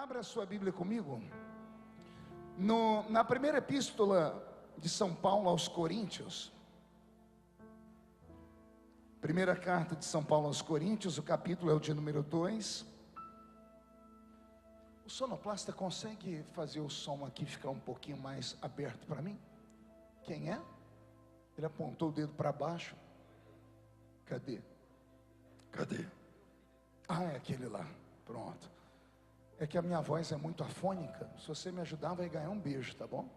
Abra a sua Bíblia comigo na primeira epístola de São Paulo aos Coríntios. Primeira carta de São Paulo aos Coríntios, o capítulo é o de número 2. O sonoplasta consegue fazer o som aqui ficar um pouquinho mais aberto para mim? Quem é? Ele apontou o dedo para baixo. Cadê? Ah, é aquele lá. Pronto. É que a minha voz é muito afônica. Se você me ajudar, vai ganhar um beijo, tá bom?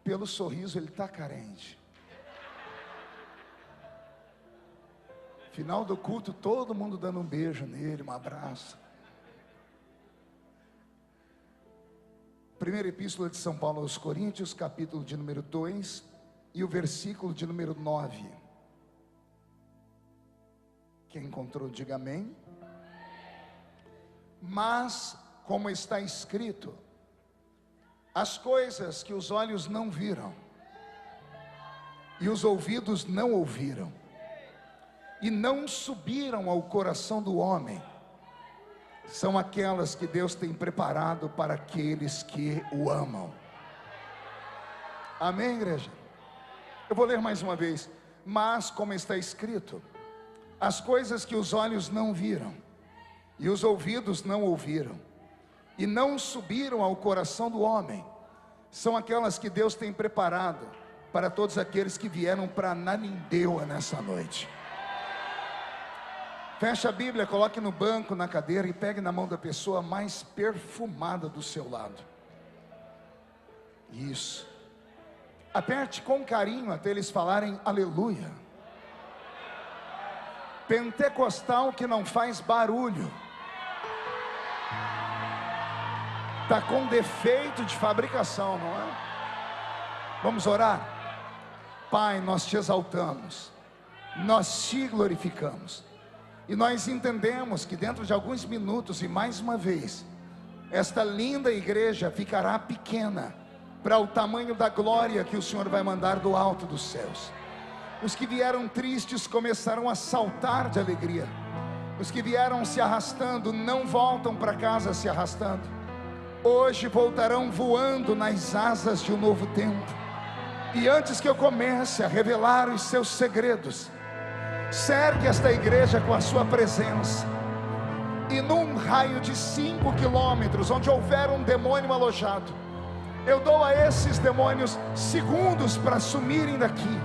Pelo sorriso, ele está carente. Final do culto, todo mundo dando um beijo nele, um abraço. Primeira epístola de São Paulo aos Coríntios, capítulo de número 2 e o versículo de número 9. Quem encontrou, diga amém. Mas, como está escrito, as coisas que os olhos não viram, e os ouvidos não ouviram, e não subiram ao coração do homem, são aquelas que Deus tem preparado para aqueles que o amam. Amém, igreja? Eu vou ler mais uma vez. Mas, como está escrito, as coisas que os olhos não viram, e os ouvidos não ouviram, e não subiram ao coração do homem, são aquelas que Deus tem preparado para todos aqueles que vieram para Ananindeua nessa noite. Feche a Bíblia, coloque no banco, na cadeira, e pegue na mão da pessoa mais perfumada do seu lado. Isso. Aperte com carinho até eles falarem aleluia. Pentecostal que não faz barulho. Está com defeito de fabricação, não é? Vamos orar? Pai, nós te exaltamos, nós te glorificamos, e nós entendemos que dentro de alguns minutos, e mais uma vez, esta linda igreja ficará pequena para o tamanho da glória que o Senhor vai mandar do alto dos céus. Os que vieram tristes começarão a saltar de alegria. Os que vieram se arrastando não voltam para casa se arrastando. Hoje voltarão voando nas asas de um novo tempo. E antes que eu comece a revelar os seus segredos, cerque esta igreja com a sua presença. E num raio de 5 quilômetros, onde houver um demônio alojado, eu dou a esses demônios segundos para sumirem daqui.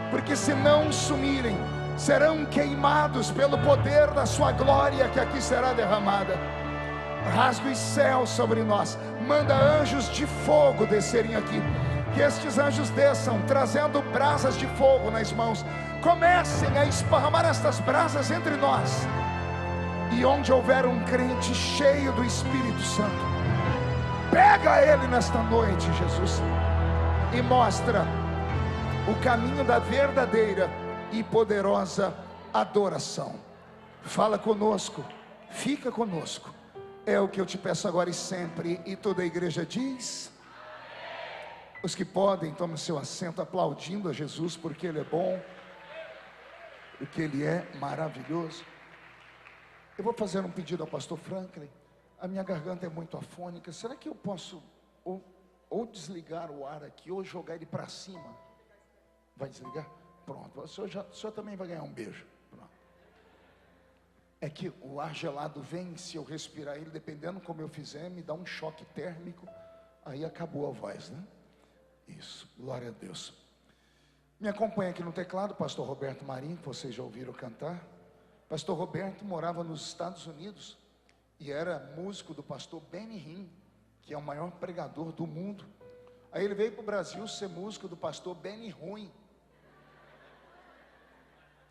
Porque se não sumirem, serão queimados pelo poder da sua glória que aqui será derramada. Rasga os céus sobre nós, manda anjos de fogo descerem aqui, que estes anjos desçam, trazendo brasas de fogo nas mãos, comecem a esparramar estas brasas entre nós, e onde houver um crente cheio do Espírito Santo, pega ele nesta noite, Jesus, e mostra o caminho da verdadeira e poderosa adoração. Fala conosco, fica conosco. É o que eu te peço agora e sempre. E toda a igreja diz: os que podem, tomem seu assento aplaudindo a Jesus, porque Ele é bom, porque Ele é maravilhoso. Eu vou fazer um pedido ao pastor Franklin. A minha garganta é muito afônica. Será que eu posso ou desligar o ar aqui, ou jogar ele para cima? Vai desligar? Pronto, o senhor também vai ganhar um beijo. Pronto. É que o ar gelado vem, se eu respirar ele, dependendo como eu fizer, me dá um choque térmico, aí acabou a voz, né? Isso, glória a Deus. Me acompanha aqui no teclado, pastor Roberto Marinho, que vocês já ouviram cantar. Pastor Roberto morava nos Estados Unidos e era músico do pastor Benny Hinn, que é o maior pregador do mundo. Aí ele veio para o Brasil ser músico do pastor Benny Ruim,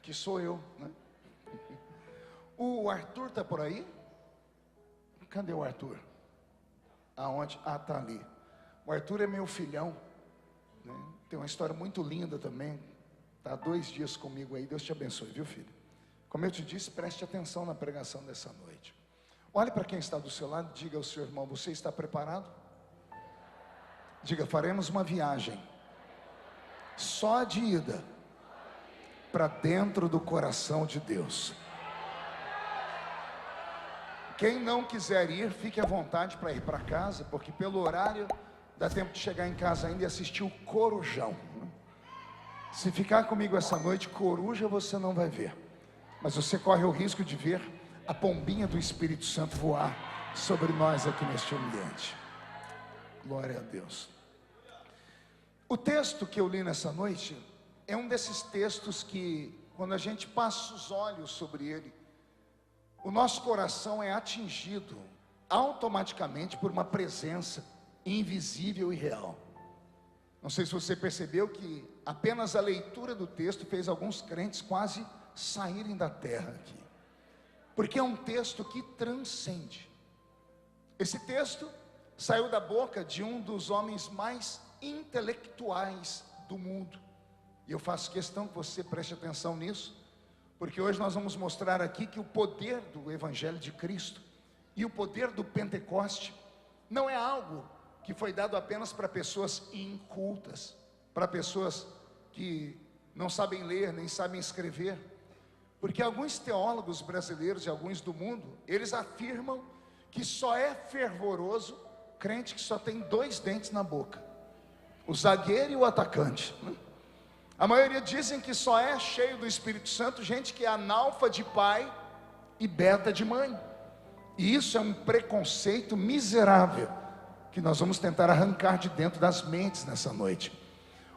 que sou eu, né? O Arthur está por aí? Cadê o Arthur? Aonde? Ah, está ali. O Arthur é meu filhão, né? Tem uma história muito linda também. Está há 2 dias comigo aí. Deus te abençoe, viu, filho? Como eu te disse, preste atenção na pregação dessa noite. Olhe para quem está do seu lado, diga ao seu irmão: você está preparado? Diga: faremos uma viagem só de ida para dentro do coração de Deus. Quem não quiser ir, fique à vontade para ir para casa, porque pelo horário dá tempo de chegar em casa ainda e assistir o Corujão. Se ficar comigo essa noite, coruja você não vai ver, mas você corre o risco de ver a pombinha do Espírito Santo voar sobre nós aqui neste ambiente. Glória a Deus. O texto que eu li nessa noite é um desses textos que, quando a gente passa os olhos sobre ele, o nosso coração é atingido automaticamente por uma presença invisível e real. Não sei se você percebeu que apenas a leitura do texto fez alguns crentes quase saírem da terra aqui, porque é um texto que transcende. Esse texto saiu da boca de um dos homens mais intelectuais do mundo, e eu faço questão que você preste atenção nisso, porque hoje nós vamos mostrar aqui que o poder do Evangelho de Cristo e o poder do Pentecoste não é algo que foi dado apenas para pessoas incultas, para pessoas que não sabem ler, nem sabem escrever, porque alguns teólogos brasileiros e alguns do mundo, eles afirmam que só é fervoroso crente que só tem 2 dentes na boca, o zagueiro e o atacante. A maioria dizem que só é cheio do Espírito Santo gente que é analfa de pai e beta de mãe. E isso é um preconceito miserável que nós vamos tentar arrancar de dentro das mentes nessa noite.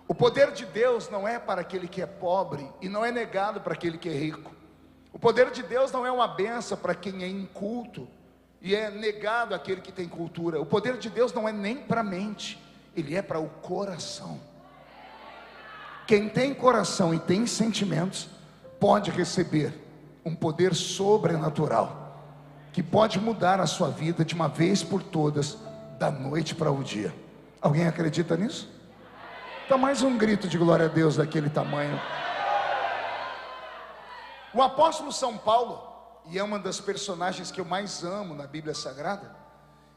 O poder de Deus não é para aquele que é pobre e não é negado para aquele que é rico. O poder de Deus não é uma benção para quem é inculto e é negado àquele que tem cultura. O poder de Deus não é nem para a mente, ele é para o coração. Quem tem coração e tem sentimentos pode receber um poder sobrenatural que pode mudar a sua vida de uma vez por todas, da noite para o dia. Alguém acredita nisso? Dá mais um grito de glória a Deus daquele tamanho. O apóstolo São Paulo, e é uma das personagens que eu mais amo na Bíblia Sagrada,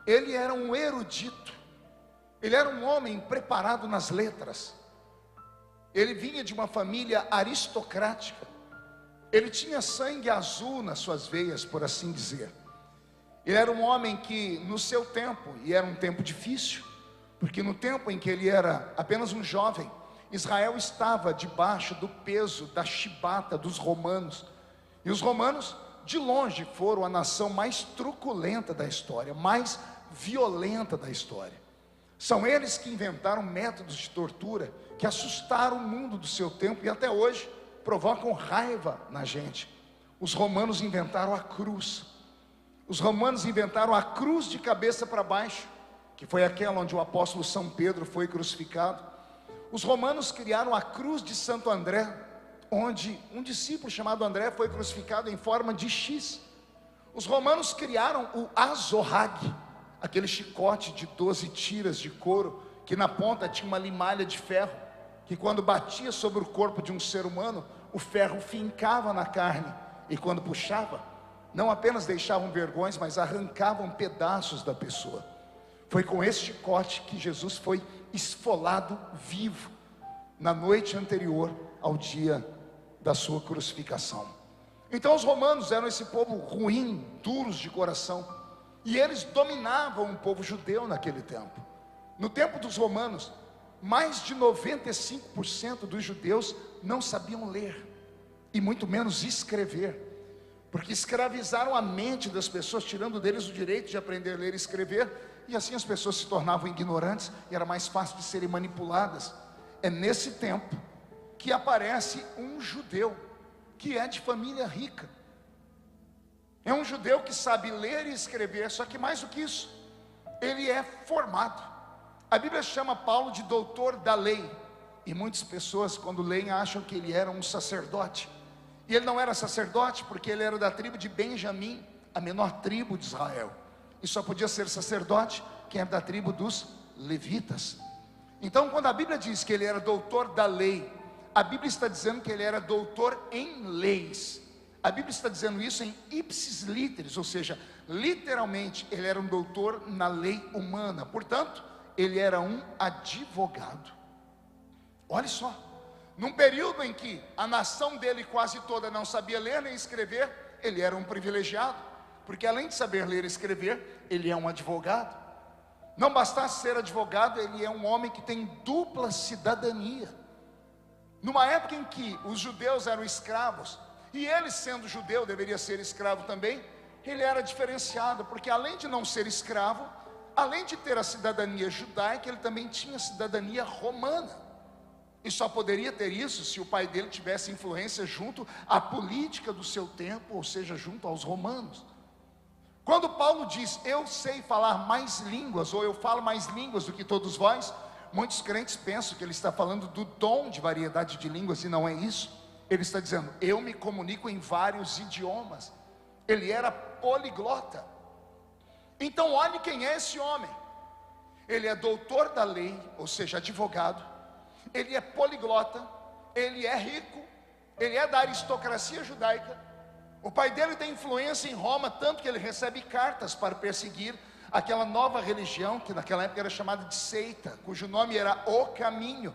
ele era um erudito, ele era um homem preparado nas letras. Ele vinha de uma família aristocrática, ele tinha sangue azul nas suas veias, por assim dizer. Ele era um homem que no seu tempo, e era um tempo difícil, porque no tempo em que ele era apenas um jovem, Israel estava debaixo do peso da chibata dos romanos, e os romanos de longe foram a nação mais truculenta da história, mais violenta da história. São eles que inventaram métodos de tortura que assustaram o mundo do seu tempo e até hoje provocam raiva na gente. Os romanos inventaram a cruz. Os romanos inventaram a cruz de cabeça para baixo, que foi aquela onde o apóstolo São Pedro foi crucificado. Os romanos criaram a cruz de Santo André, onde um discípulo chamado André foi crucificado em forma de X. Os romanos criaram o azorrague, aquele chicote de 12 tiras de couro, que na ponta tinha uma limalha de ferro, que quando batia sobre o corpo de um ser humano, o ferro fincava na carne, e quando puxava, não apenas deixavam vergões, mas arrancavam pedaços da pessoa. Foi com esse chicote que Jesus foi esfolado vivo, na noite anterior ao dia da sua crucificação. Então os romanos eram esse povo ruim, duros de coração, e eles dominavam o povo judeu naquele tempo. No tempo dos romanos, mais de 95% dos judeus não sabiam ler, e muito menos escrever, porque escravizaram a mente das pessoas, tirando deles o direito de aprender a ler e escrever, e assim as pessoas se tornavam ignorantes, e era mais fácil de serem manipuladas. É nesse tempo que aparece um judeu, que é de família rica, é um judeu que sabe ler e escrever, só que mais do que isso, ele é formado. A Bíblia chama Paulo de doutor da lei, e muitas pessoas quando leem acham que ele era um sacerdote, e ele não era sacerdote porque ele era da tribo de Benjamim, a menor tribo de Israel, e só podia ser sacerdote quem é da tribo dos levitas. Então quando a Bíblia diz que ele era doutor da lei, a Bíblia está dizendo que ele era doutor em leis. A Bíblia está dizendo isso em ipsis literis, ou seja, literalmente ele era um doutor na lei humana, portanto ele era um advogado. Olha só, num período em que a nação dele quase toda não sabia ler nem escrever, ele era um privilegiado. porque além de saber ler e escrever, ele é um advogado. Não bastasse ser advogado, ele é um homem que tem dupla cidadania. Numa época em que os judeus eram escravos, e ele, sendo judeu, deveria ser escravo também, ele era diferenciado, porque além de não ser escravo, além de ter a cidadania judaica, ele também tinha cidadania romana. E só poderia ter isso se o pai dele tivesse influência junto à política do seu tempo, ou seja, junto aos romanos. Quando Paulo diz, eu sei falar mais línguas, ou eu falo mais línguas do que todos vós, muitos crentes pensam que ele está falando do dom de variedade de línguas, e não é isso. Ele está dizendo, eu me comunico em vários idiomas. Ele era poliglota. Então olhe quem é esse homem. Ele é doutor da lei, ou seja, advogado. Ele é poliglota, ele é rico, ele é da aristocracia judaica. O pai dele tem influência em Roma, tanto que ele recebe cartas para perseguir aquela nova religião, que naquela época era chamada de seita, cujo nome era O Caminho.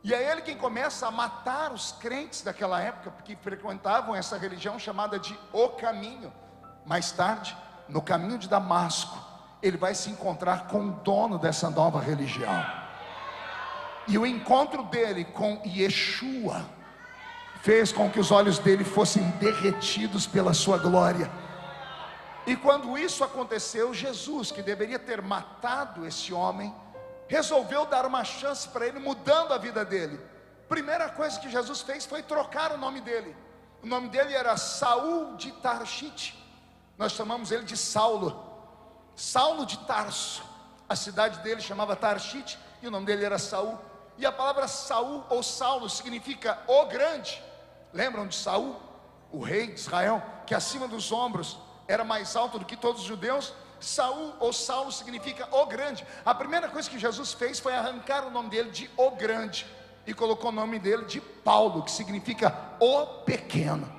E é ele quem começa a matar os crentes daquela época, porque frequentavam essa religião chamada de O Caminho. Mais tarde, no caminho de Damasco, ele vai se encontrar com o dono dessa nova religião. E o encontro dele com Yeshua fez com que os olhos dele fossem derretidos pela sua glória. E quando isso aconteceu, Jesus, que deveria ter matado esse homem, resolveu dar uma chance para ele, mudando a vida dele. Primeira coisa que Jesus fez foi trocar o nome dele. O nome dele era Saul de Tarshite. Nós chamamos ele de Saulo. Saulo de Tarso. A cidade dele chamava Tarshite e o nome dele era Saul. E a palavra Saul ou Saulo significa o grande. Lembram de Saul, o rei de Israel, que acima dos ombros era mais alto do que todos os judeus? Saul ou Saulo significa o grande. A primeira coisa que Jesus fez foi arrancar o nome dele de o grande e colocou o nome dele de Paulo, que significa o pequeno.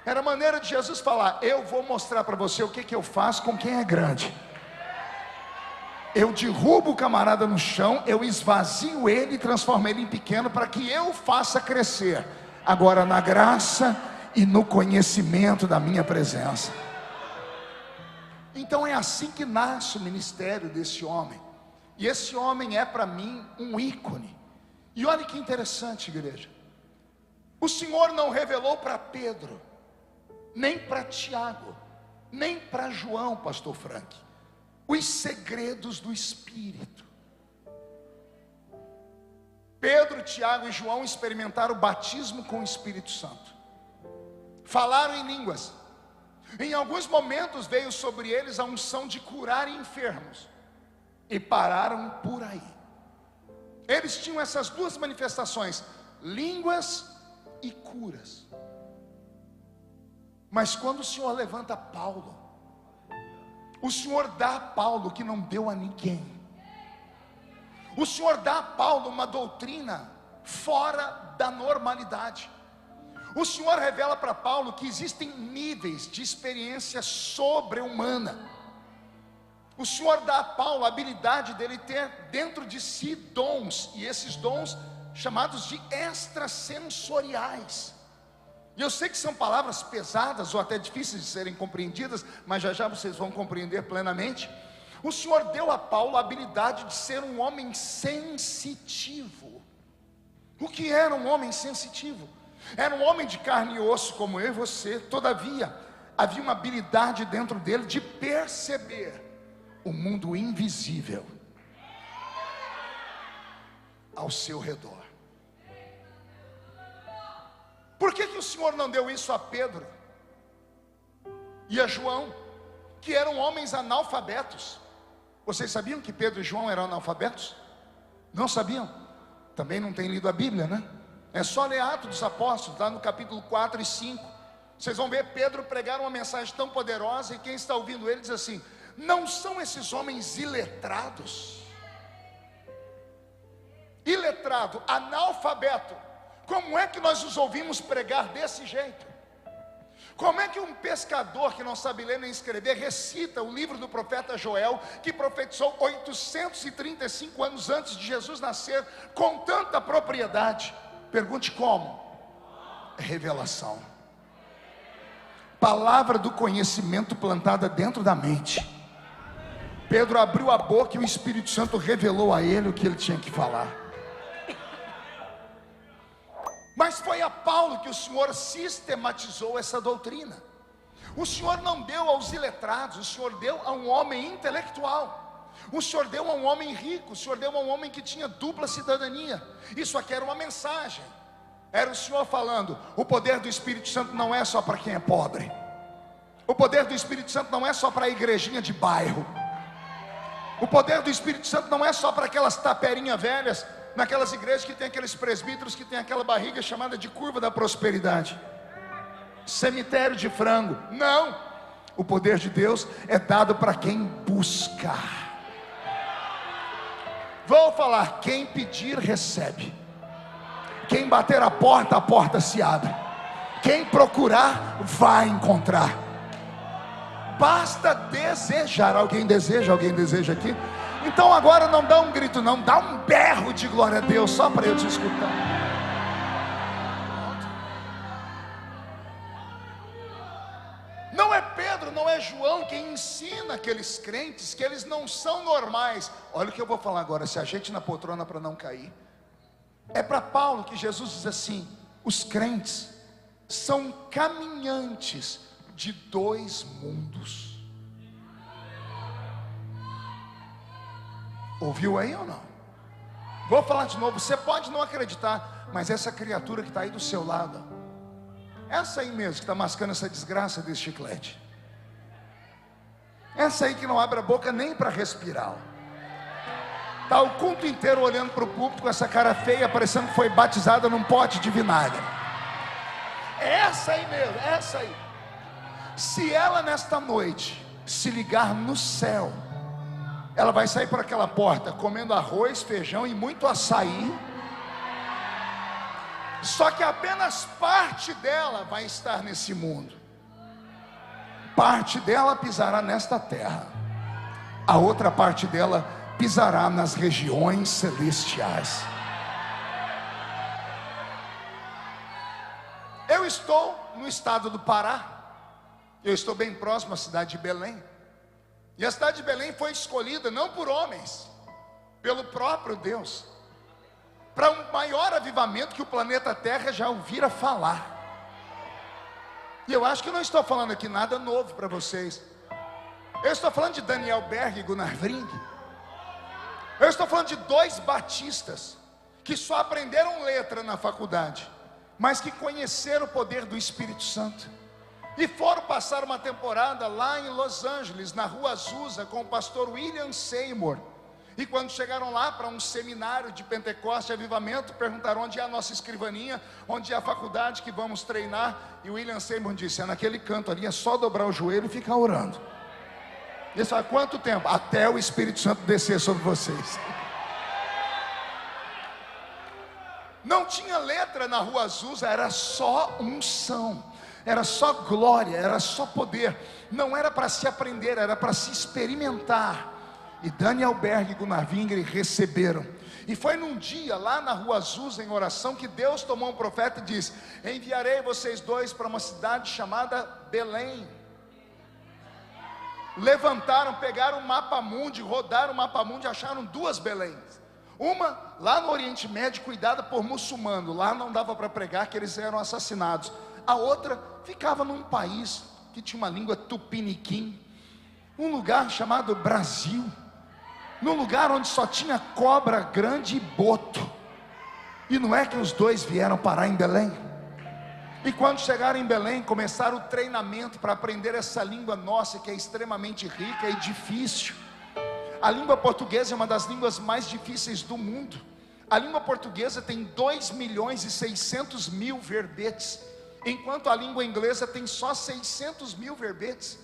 Era a maneira de Jesus falar, eu vou mostrar para você o que eu faço com quem é grande. Eu derrubo o camarada no chão, eu esvazio ele e transformo ele em pequeno para que eu faça crescer. Agora na graça e no conhecimento da minha presença. Então é assim que nasce o ministério desse homem. E esse homem é para mim um ícone. E olha que interessante, igreja. O Senhor não revelou para Pedro, nem para Tiago, nem para João, pastor Frank, os segredos do Espírito. Pedro, Tiago e João experimentaram o batismo com o Espírito Santo. Falaram em línguas. Em alguns momentos veio sobre eles a unção de curar enfermos. E pararam por aí. Eles tinham essas duas manifestações, línguas e curas. Mas quando o Senhor levanta Paulo, o Senhor dá a Paulo o que não deu a ninguém. O Senhor dá a Paulo uma doutrina fora da normalidade. O Senhor revela para Paulo que existem níveis de experiência sobre-humana. O Senhor dá a Paulo a habilidade dele ter dentro de si dons, e esses dons chamados de extrasensoriais. E eu sei que são palavras pesadas ou até difíceis de serem compreendidas, mas já já vocês vão compreender plenamente. O Senhor deu a Paulo a habilidade de ser um homem sensitivo. O que era um homem sensitivo? Era um homem de carne e osso como eu e você. Todavia, havia uma habilidade dentro dele de perceber o mundo invisível ao seu redor. Por que o Senhor não deu isso a Pedro e a João, que eram homens analfabetos? Vocês sabiam que Pedro e João eram analfabetos? Não sabiam? Também não têm lido a Bíblia, né? É só ler Atos dos Apóstolos, lá no capítulo 4 e 5. Vocês vão ver Pedro pregar uma mensagem tão poderosa, e quem está ouvindo ele diz assim: não são esses homens iletrados? Iletrado, analfabeto, como é que nós os ouvimos pregar desse jeito? Como é que um pescador que não sabe ler nem escrever recita o livro do profeta Joel, que profetizou 835 anos antes de Jesus nascer, com tanta propriedade? Pergunte como? Revelação. Palavra do conhecimento plantada dentro da mente. Pedro abriu a boca e o Espírito Santo revelou a ele o que ele tinha que falar. Mas foi a Paulo que o Senhor sistematizou essa doutrina. O Senhor não deu aos iletrados, o Senhor deu a um homem intelectual. O Senhor deu a um homem rico, o Senhor deu a um homem que tinha dupla cidadania. Isso aqui era uma mensagem. Era o Senhor falando: o poder do Espírito Santo não é só para quem é pobre. O poder do Espírito Santo não é só para a igrejinha de bairro. O poder do Espírito Santo não é só para aquelas taperinhas velhas, naquelas igrejas que tem aqueles presbíteros que tem aquela barriga chamada de curva da prosperidade, cemitério de frango. Não, o poder de Deus é dado para quem busca. Vou falar: quem pedir recebe, quem bater a porta se abre, quem procurar vai encontrar. Basta desejar. Alguém deseja aqui? Então agora não dá um grito não, dá um berro de glória a Deus, só para eu te escutar. Não é Pedro, não é João quem ensina aqueles crentes que eles não são normais. Olha o que eu vou falar agora, se a gente na poltrona para não cair. É para Paulo que Jesus diz assim: os crentes são caminhantes de dois mundos. Ouviu aí ou não? Vou falar de novo. Você pode não acreditar, mas essa criatura que está aí do seu lado, essa aí mesmo que está mascando essa desgraça desse chiclete, essa aí que não abre a boca nem para respirar, está o culto inteiro olhando para o púlpito com essa cara feia, parecendo que foi batizada num pote de vinagre. É essa aí mesmo, é essa aí. Se ela nesta noite se ligar no céu, ela vai sair por aquela porta comendo arroz, feijão e muito açaí. Só que apenas parte dela vai estar nesse mundo. Parte dela pisará nesta terra, a outra parte dela pisará nas regiões celestiais. Eu estou no estado do Pará. Eu estou bem próximo à cidade de Belém. E a cidade de Belém foi escolhida não por homens, pelo próprio Deus, para um maior avivamento que o planeta Terra já ouvira falar. E eu acho que eu não estou falando aqui nada novo para vocês. Eu estou falando de Daniel Berg e Gunnar Vring. Eu estou falando de dois batistas que só aprenderam letra na faculdade, mas que conheceram o poder do Espírito Santo. E foram passar uma temporada lá em Los Angeles, na Rua Azusa, com o pastor William Seymour. E quando chegaram lá para um seminário de Pentecoste e Avivamento, perguntaram: onde é a nossa escrivaninha, onde é a faculdade que vamos treinar? E o William Seymour disse: é naquele canto ali, é só dobrar o joelho e ficar orando. E eles falaram: quanto tempo? Até o Espírito Santo descer sobre vocês. Não tinha letra na Rua Azusa, era só unção, era só glória, era só poder. Não era para se aprender, era para se experimentar. E Daniel Berg e Gunnar Vingre receberam. E foi num dia lá na Rua Azusa, em oração, que Deus tomou um profeta e disse: enviarei vocês dois para uma cidade chamada Belém. Levantaram, pegaram o mapa mundi, rodaram o mapa mundi, acharam duas Beléns. Uma lá no Oriente Médio, cuidada por muçulmanos, lá não dava para pregar, que eles eram assassinados. A outra ficava num país que tinha uma língua tupiniquim, um lugar chamado Brasil, num lugar onde só tinha cobra grande e boto. E não é que os dois vieram parar em Belém? E quando chegaram em Belém, começaram o treinamento para aprender essa língua nossa, que é extremamente rica e difícil. A língua portuguesa é uma das línguas mais difíceis do mundo. A língua portuguesa tem 2.600.000 verbetes, enquanto a língua inglesa tem só 600.000 verbetes.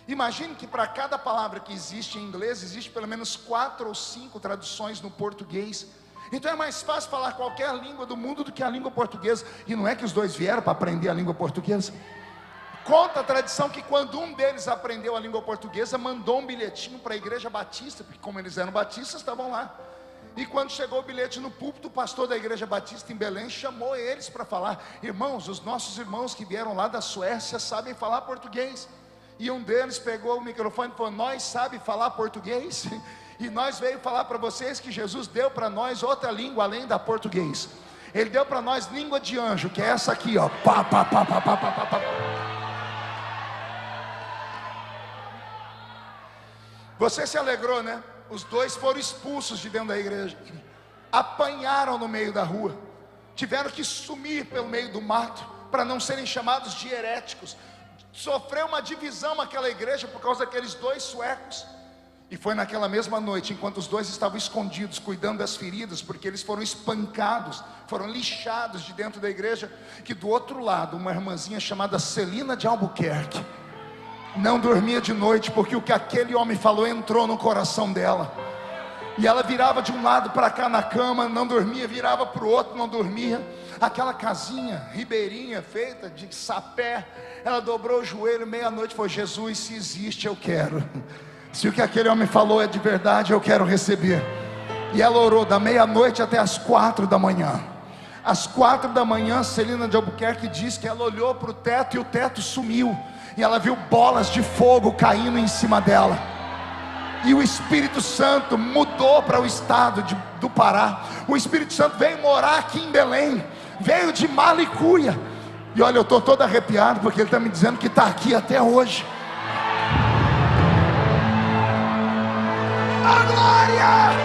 Imagine que para cada palavra que existe em inglês, existe pelo menos 4 ou 5 traduções no português. Então é mais fácil falar qualquer língua do mundo do que a língua portuguesa. E não é que os dois vieram para aprender a língua portuguesa? Conta a tradição que quando um deles aprendeu a língua portuguesa, mandou um bilhetinho para a igreja batista, porque como eles eram batistas, estavam lá. E quando chegou o bilhete no púlpito, o pastor da igreja batista em Belém chamou eles para falar: irmãos, os nossos irmãos que vieram lá da Suécia sabem falar português. E um deles pegou o microfone e falou: nós sabemos falar português, e nós veio falar para vocês que Jesus deu para nós outra língua além da português. Ele deu para nós língua de anjo, que é essa aqui, ó. Pá, pá, pá, pá, pá, pá, pá, pá. Você se alegrou, né? Os dois foram expulsos de dentro da igreja, apanharam no meio da rua, tiveram que sumir pelo meio do mato, para não serem chamados de heréticos. Sofreu uma divisão aquela igreja, por causa daqueles dois suecos. E foi naquela mesma noite, enquanto os dois estavam escondidos, cuidando das feridas, porque eles foram espancados, foram lixados de dentro da igreja, que do outro lado, uma irmãzinha chamada Celina de Albuquerque, não dormia de noite, porque o que aquele homem falou entrou no coração dela. E ela virava de um lado para cá na cama, não dormia, virava para o outro, não dormia. Aquela casinha ribeirinha, feita de sapé, ela dobrou o joelho, meia-noite, falou: Jesus, se existe, eu quero. Se o que aquele homem falou é de verdade, eu quero receber. E ela orou da meia-noite até as 4 da manhã. Às 4 da manhã, Celina de Albuquerque diz que ela olhou para o teto e o teto sumiu. E ela viu bolas de fogo caindo em cima dela. E o Espírito Santo mudou para o estado do Pará. O Espírito Santo veio morar aqui em Belém. Veio de Malicuia. E olha, eu estou todo arrepiado, porque ele está me dizendo que está aqui até hoje. A glória!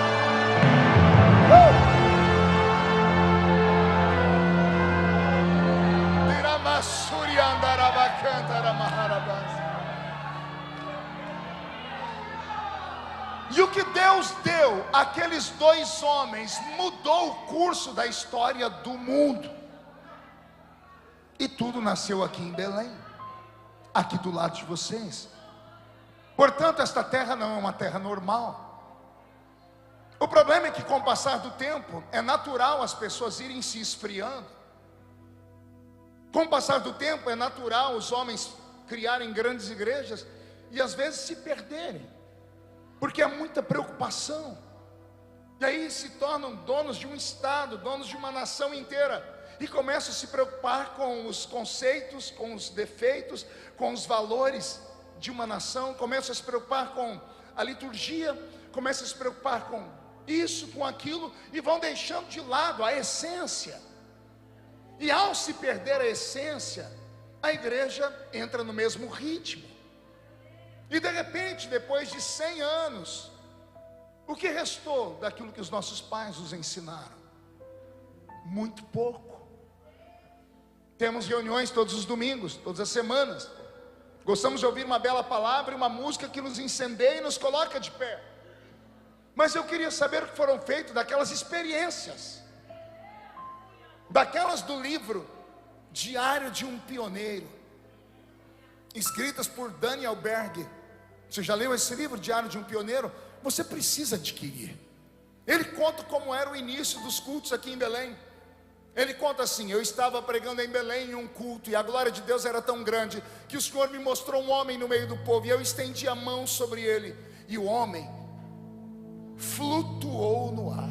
E o que Deus deu àqueles dois homens mudou o curso da história do mundo. E tudo nasceu aqui em Belém, aqui do lado de vocês. Portanto, esta terra não é uma terra normal. O problema é que, com o passar do tempo, é natural as pessoas irem se esfriando. Com o passar do tempo, é natural os homens criarem grandes igrejas e às vezes se perderem, porque há muita preocupação. E aí se tornam donos de um estado, donos de uma nação inteira, e começam a se preocupar com os conceitos, com os defeitos, com os valores de uma nação. Começam a se preocupar com a liturgia, começam a se preocupar com isso, com aquilo, e vão deixando de lado a essência. E ao se perder a essência, a igreja entra no mesmo ritmo. E de repente, depois de 100 anos, o que restou daquilo que os nossos pais nos ensinaram? Muito pouco. Temos reuniões todos os domingos, todas as semanas. Gostamos de ouvir uma bela palavra e uma música que nos incendeia e nos coloca de pé. Mas eu queria saber o que foram feitos daquelas experiências, daquelas do livro Diário de um Pioneiro, escritas por Daniel Berg. Você já leu esse livro, Diário de um Pioneiro? Você precisa adquirir. Ele conta como era o início dos cultos aqui em Belém. Ele conta assim: eu estava pregando em Belém em um culto, e a glória de Deus era tão grande, que o Senhor me mostrou um homem no meio do povo, e eu estendi a mão sobre ele, e o homem flutuou no ar.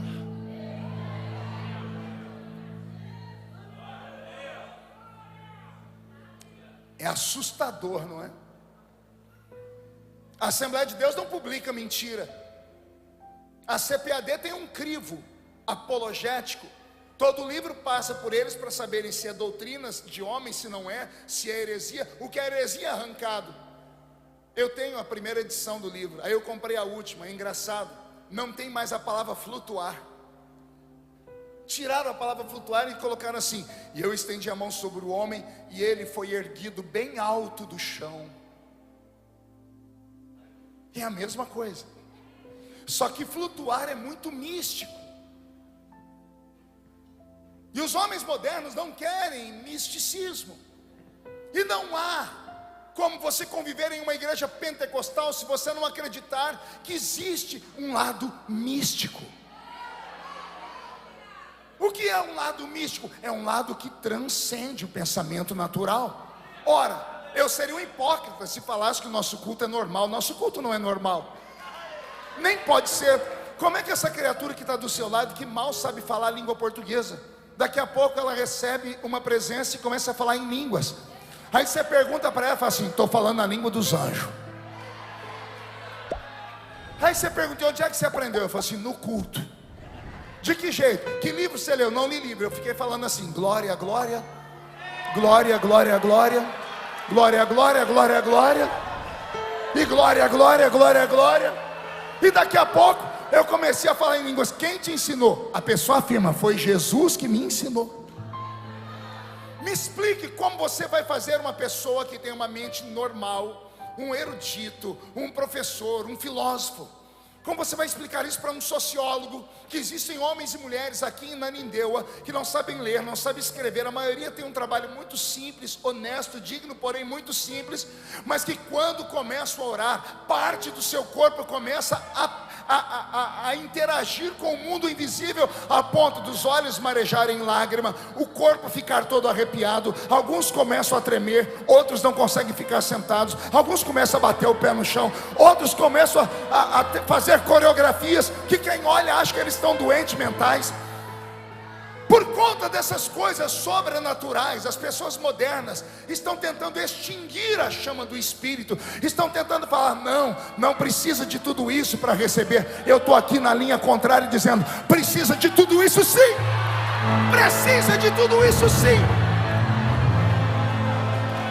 É assustador, não é? A Assembleia de Deus não publica mentira. A CPAD tem um crivo apologético. Todo livro passa por eles para saberem se é doutrinas de homens, se não é, se é heresia. O que é heresia é arrancado. Eu tenho a primeira edição do livro, aí eu comprei a última. É engraçado, não tem mais a palavra flutuar. Tiraram a palavra flutuar e colocaram assim: e eu estendi a mão sobre o homem, e ele foi erguido bem alto do chão. É a mesma coisa, só que flutuar é muito místico. E os homens modernos não querem misticismo. E não há como você conviver em uma igreja pentecostal se você não acreditar que existe um lado místico. O que é um lado místico? É um lado que transcende o pensamento natural. Ora, eu seria um hipócrita se falasse que o nosso culto é normal. Nosso culto não é normal. Nem pode ser. Como é que essa criatura que está do seu lado, que mal sabe falar a língua portuguesa, daqui a pouco ela recebe uma presença e começa a falar em línguas? Aí você pergunta para ela, fala assim: estou falando a língua dos anjos. Aí você pergunta: onde é que você aprendeu? Eu falo assim: no culto. De que jeito? Que livro você leu? Não li livro, eu fiquei falando assim: glória, glória, glória, glória, glória, glória, glória, glória, glória, e glória, glória, glória, glória. E daqui a pouco eu comecei a falar em línguas. Quem te ensinou? A pessoa afirma: foi Jesus que me ensinou. Me explique como você vai fazer uma pessoa que tem uma mente normal, um erudito, um professor, um filósofo. Como você vai explicar isso para um sociólogo? Que existem homens e mulheres aqui em Nanindeua que não sabem ler, não sabem escrever. A maioria tem um trabalho muito simples, honesto, digno, porém muito simples. Mas que quando começam a orar, parte do seu corpo começa a interagir com o mundo invisível, a ponto dos olhos marejarem lágrima, o corpo ficar todo arrepiado. Alguns começam a tremer, outros não conseguem ficar sentados, alguns começam a bater o pé no chão, outros começam a fazer coreografias que quem olha acha que eles estão doentes mentais. Por conta dessas coisas sobrenaturais, as pessoas modernas estão tentando extinguir a chama do Espírito. Estão tentando falar: não precisa de tudo isso para receber. Eu estou aqui na linha contrária dizendo: precisa de tudo isso sim. Precisa de tudo isso sim.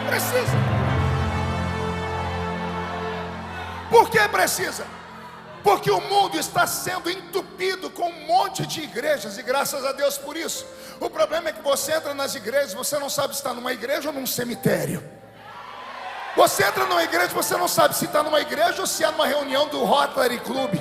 Precisa. Por que precisa? Porque o mundo está sendo entupido com um monte de igrejas, e graças a Deus por isso. O problema é que você entra nas igrejas, você não sabe se está numa igreja ou num cemitério. Você entra numa igreja, você não sabe se está numa igreja ou se é numa reunião do Rotary Club.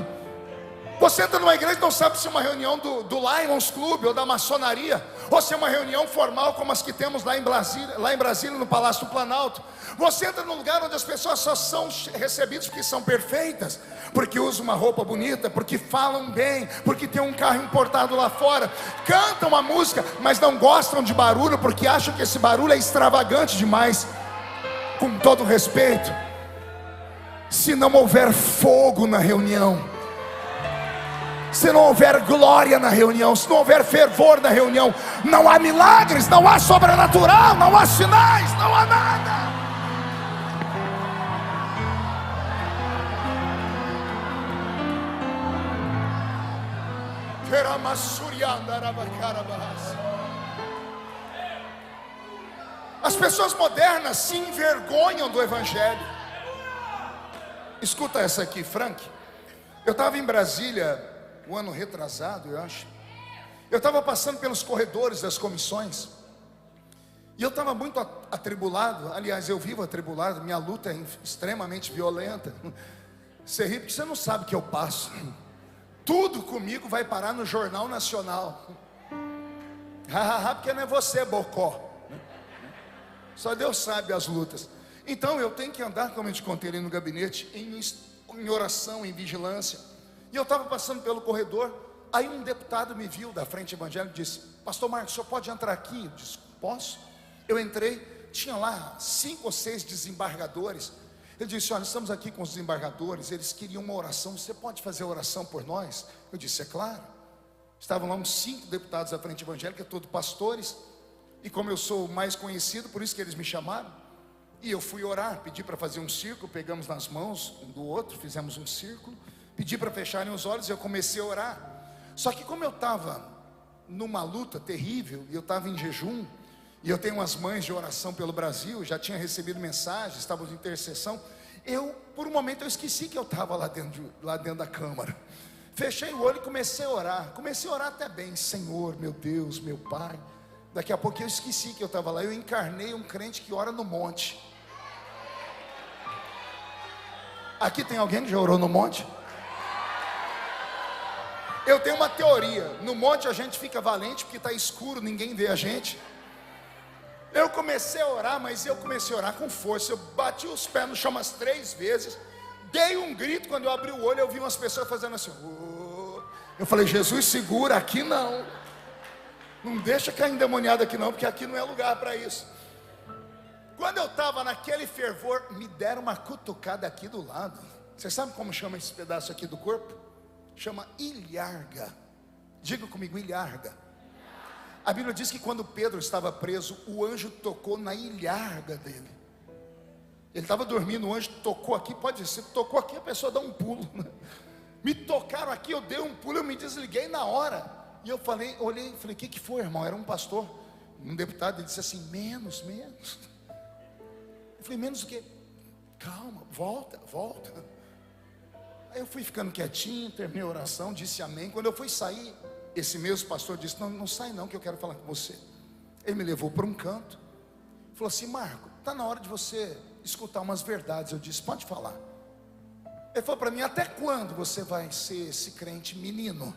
Você entra numa igreja e não sabe se é uma reunião do Lions Club ou da maçonaria, ou se é uma reunião formal como as que temos lá em Brasília, no Palácio do Planalto. Você entra num lugar onde as pessoas só são recebidas porque são perfeitas, porque usam uma roupa bonita, porque falam bem, porque tem um carro importado lá fora, cantam a música, mas não gostam de barulho, porque acham que esse barulho é extravagante demais. Com todo respeito, se não houver fogo na reunião, se não houver glória na reunião, se não houver fervor na reunião, não há milagres, não há sobrenatural, não há sinais, não há nada. As pessoas modernas se envergonham do Evangelho. Escuta essa aqui, Frank. Eu estava em Brasília o ano retrasado, eu acho. Eu estava passando pelos corredores das comissões, e eu estava muito atribulado. Aliás, eu vivo atribulado, minha luta é extremamente violenta. Você ri porque você não sabe o que eu passo. Tudo comigo vai parar no Jornal Nacional. Porque não é você, Bocó. Só Deus sabe as lutas. Então eu tenho que andar, como eu te contei ali no gabinete, em oração, em vigilância. E eu estava passando pelo corredor, aí um deputado me viu da frente evangélica e disse: pastor Marcos, o senhor pode entrar aqui? Eu disse: posso. Eu entrei, tinha lá 5 ou 6 desembargadores. Ele disse: olha, estamos aqui com os desembargadores, eles queriam uma oração, você pode fazer a oração por nós? Eu disse: é claro. Estavam lá uns 5 deputados da frente evangélica, todos pastores, e como eu sou mais conhecido, por isso que eles me chamaram. E eu fui orar, pedi para fazer um círculo, pegamos nas mãos um do outro, fizemos um círculo, pedi para fecharem os olhos e eu comecei a orar. Só que como eu estava numa luta terrível, e eu estava em jejum, e eu tenho umas mães de oração pelo Brasil, já tinha recebido mensagens, estávamos em intercessão, por um momento eu esqueci que eu estava lá dentro da câmara. Fechei o olho e comecei a orar até bem: Senhor, meu Deus, meu Pai. Daqui a pouco eu esqueci que eu estava lá, eu encarnei um crente que ora no monte. Aqui tem alguém que já orou no monte? Eu tenho uma teoria: no monte a gente fica valente porque está escuro, ninguém vê a gente. Eu comecei a orar, mas eu comecei a orar com força. Eu bati os pés no chão umas 3 vezes, dei um grito. Quando eu abri o olho, eu vi umas pessoas fazendo assim. Eu falei: Jesus, segura, aqui não. Não deixa cair endemoniado aqui não, porque aqui não é lugar para isso. Quando eu estava naquele fervor, me deram uma cutucada aqui do lado. Você sabe como chama esse pedaço aqui do corpo? chama ilharga. Diga comigo, ilharga. A Bíblia diz que quando Pedro estava preso, o anjo tocou na ilharga dele. Ele estava dormindo, o anjo tocou aqui, pode ser, tocou aqui, a pessoa dá um pulo, né? Me tocaram aqui, eu dei um pulo, eu me desliguei na hora. E eu falei, olhei, falei, o que foi, irmão? Era um pastor, um deputado, ele disse assim, menos. Eu falei, menos o quê? Calma, volta. Aí eu fui ficando quietinho, terminei a oração, disse amém. Quando eu fui sair, esse mesmo pastor disse, não sai não, que eu quero falar com você. Ele me levou para um canto, falou assim, Marco, está na hora de você escutar umas verdades. Eu disse, pode falar. Ele falou para mim, até quando você vai ser esse crente menino?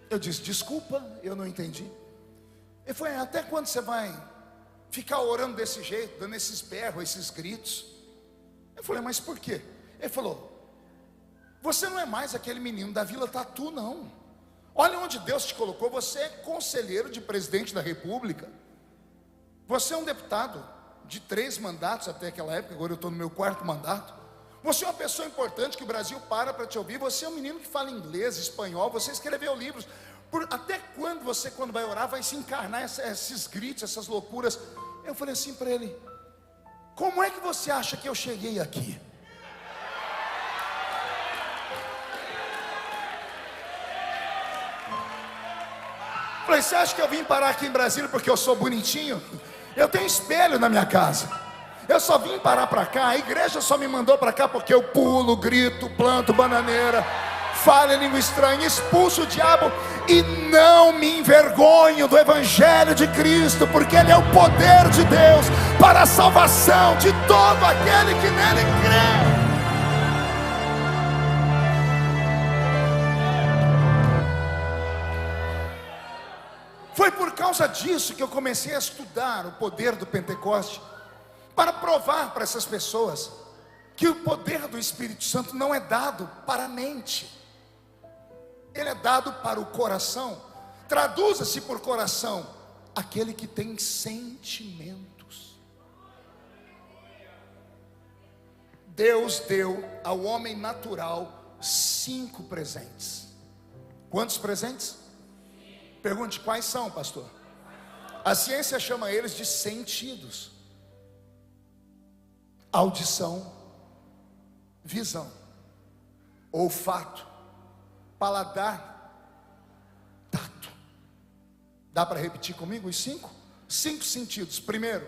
Eu disse, desculpa, eu não entendi. Ele falou, até quando você vai ficar orando desse jeito, dando esses berros, esses gritos? Eu falei, mas por quê? Ele falou, você não é mais aquele menino da Vila Tatu, não. Olha onde Deus te colocou, você é conselheiro de presidente da república. Você é um deputado de 3 mandatos até aquela época, agora eu estou no meu 4º mandato. Você é uma pessoa importante que o Brasil para te ouvir. Você é um menino que fala inglês, espanhol, você escreveu livros. Até quando você, quando vai orar, vai se encarnar esses gritos, essas loucuras? Eu falei assim para ele, como é que você acha que eu cheguei aqui? Falei, você acha que eu vim parar aqui em Brasília porque eu sou bonitinho? Eu tenho espelho na minha casa. Eu só vim parar para cá, a igreja só me mandou para cá porque eu pulo, grito, planto bananeira, falo em língua estranha, expulso o diabo e não me envergonho do evangelho de Cristo, porque ele é o poder de Deus para a salvação de todo aquele que nele crê. Foi por causa disso que eu comecei a estudar o poder do Pentecoste, para provar para essas pessoas que o poder do Espírito Santo não é dado para a mente, ele é dado para o coração. Traduza-se por coração, aquele que tem sentimentos. Deus deu ao homem natural 5 presentes. Quantos presentes? Pergunte, quais são, pastor? A ciência chama eles de sentidos: audição, visão, olfato, paladar, tato. Dá para repetir comigo os 5? 5 sentidos. Primeiro,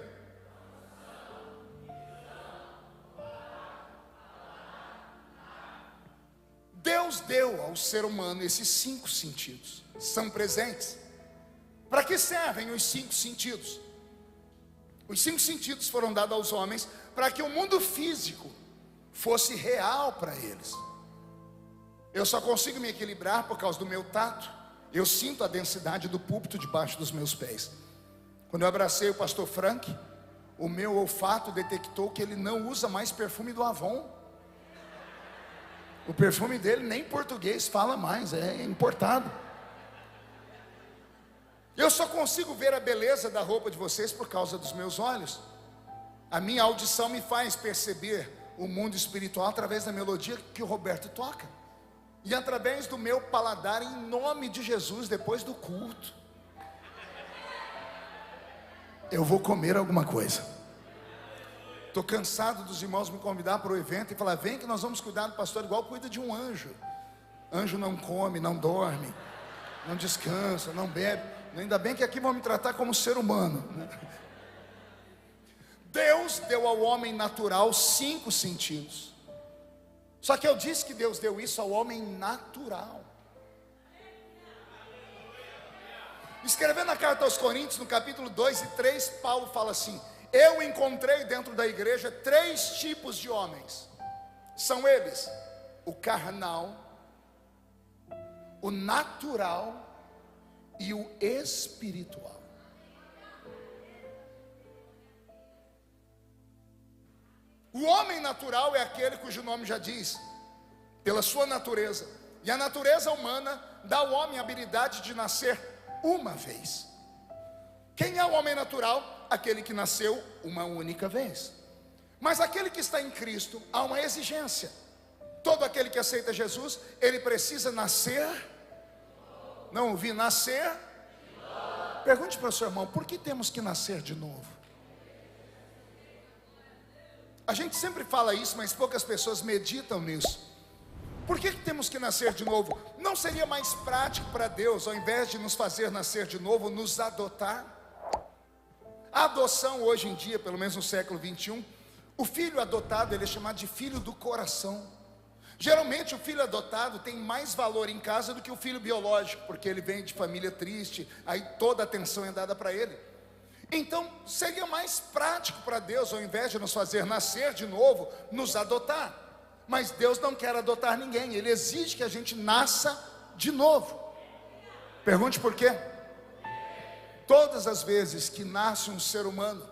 Deus deu ao ser humano esses 5 sentidos. São presentes. Para que servem os 5 sentidos? Os 5 sentidos foram dados aos homens para que o mundo físico fosse real para eles. Eu só consigo me equilibrar por causa do meu tato. Eu sinto a densidade do púlpito debaixo dos meus pés. Quando eu abracei o pastor Frank, o meu olfato detectou que ele não usa mais perfume do Avon. O perfume dele nem português fala mais, é importado. Eu só consigo ver a beleza da roupa de vocês por causa dos meus olhos. A minha audição me faz perceber o mundo espiritual através da melodia que o Roberto toca, e através do meu paladar, em nome de Jesus. Depois do culto eu vou comer alguma coisa. Estou cansado dos irmãos me convidar para o evento e falar, vem que nós vamos cuidar do pastor igual cuida de um anjo. Anjo não come, não dorme, não descansa, não bebe. Ainda bem que aqui vão me tratar como ser humano. Deus deu ao homem natural 5 sentidos. Só que eu disse que Deus deu isso ao homem natural. Escrevendo a carta aos Coríntios, no capítulo 2 e 3, Paulo fala assim: eu encontrei dentro da igreja 3 tipos de homens. São eles: o carnal, o natural e o espiritual. O homem natural é aquele cujo nome já diz, pela sua natureza. E a natureza humana dá ao homem a habilidade de nascer uma vez. Quem é o homem natural? Aquele que nasceu uma única vez. Mas aquele que está em Cristo, há uma exigência. Todo aquele que aceita Jesus, ele precisa nascer. Não ouvi, nascer. Pergunte para o seu irmão, por que temos que nascer de novo? A gente sempre fala isso, mas poucas pessoas meditam nisso. Por que temos que nascer de novo? Não seria mais prático para Deus, ao invés de nos fazer nascer de novo, nos adotar? A adoção hoje em dia, pelo menos no século 21, o filho adotado, ele é chamado de filho do coração. Geralmente o filho adotado tem mais valor em casa do que o filho biológico, porque ele vem de família triste, aí toda a atenção é dada para ele. Então seria mais prático para Deus, ao invés de nos fazer nascer de novo, nos adotar. Mas Deus não quer adotar ninguém, Ele exige que a gente nasça de novo. Pergunte por quê? Todas as vezes que nasce um ser humano,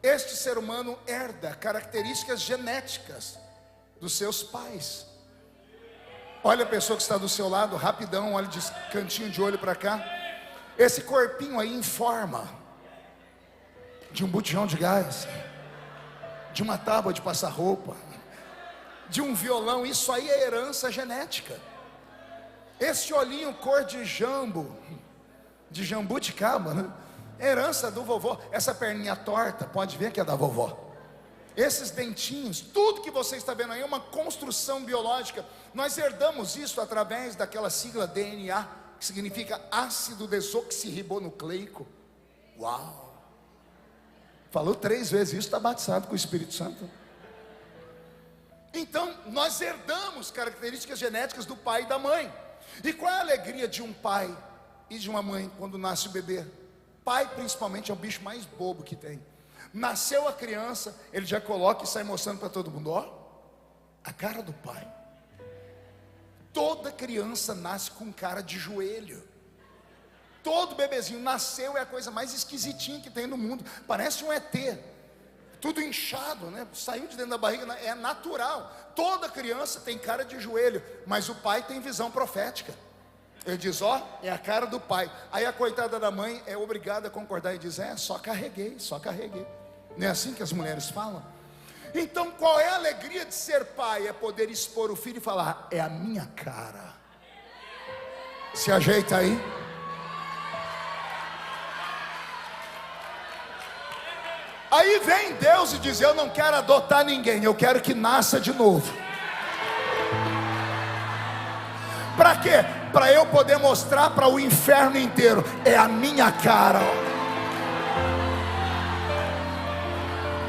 este ser humano herda características genéticas dos seus pais. Olha a pessoa que está do seu lado, rapidão, olha de cantinho de olho para cá. Esse corpinho aí informa de um botijão de gás, de uma tábua de passar roupa, de um violão. Isso aí é herança genética. Esse olhinho cor de jambo, de jambuticaba, né? Herança do vovô. Essa perninha torta, pode ver que é da vovó. Esses dentinhos, tudo que você está vendo aí é uma construção biológica. Nós herdamos isso através daquela sigla DNA, que significa ácido desoxirribonucleico. Uau! Falou 3 vezes isso, está batizado com o Espírito Santo. Então, nós herdamos características genéticas do pai e da mãe. E qual é a alegria de um pai e de uma mãe quando nasce o bebê? Pai, principalmente, é o bicho mais bobo que tem. Nasceu a criança, ele já coloca e sai mostrando para todo mundo, ó, a cara do pai. Toda criança nasce com cara de joelho. Todo bebezinho nasceu, é a coisa mais esquisitinha que tem no mundo. Parece um ET. Tudo inchado, né? Saiu de dentro da barriga, é natural. Toda criança tem cara de joelho, mas o pai tem visão profética. Ele diz, ó, é a cara do pai. Aí a coitada da mãe é obrigada a concordar e diz, só carreguei, só carreguei. Não é assim que as mulheres falam? Então qual é a alegria de ser pai? É poder expor o filho e falar, é a minha cara. Se ajeita aí. Aí vem Deus e diz, eu não quero adotar ninguém, eu quero que nasça de novo. Para quê? Para eu poder mostrar para o inferno inteiro, é a minha cara.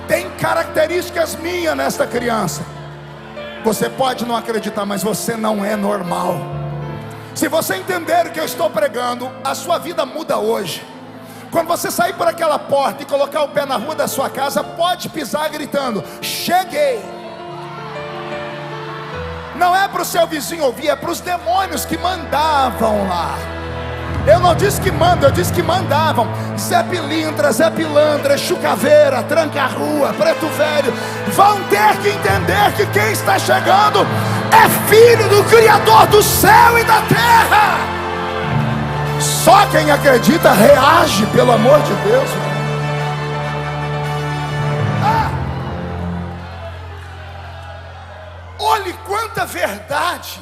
Tem características minhas nesta criança. Você pode não acreditar, mas você não é normal. Se você entender o que eu estou pregando, a sua vida muda hoje. Quando você sair por aquela porta e colocar o pé na rua da sua casa, pode pisar gritando, cheguei. Não é para o seu vizinho ouvir, é para os demônios que mandavam lá. Eu não disse que mandam, eu disse que mandavam. Zé Pilintra, Zé Pilantra, Chucaveira, Tranca-Rua, Preto Velho, vão ter que entender que quem está chegando é filho do Criador do céu e da terra. Só quem acredita reage, pelo amor de Deus. Olhe quanta verdade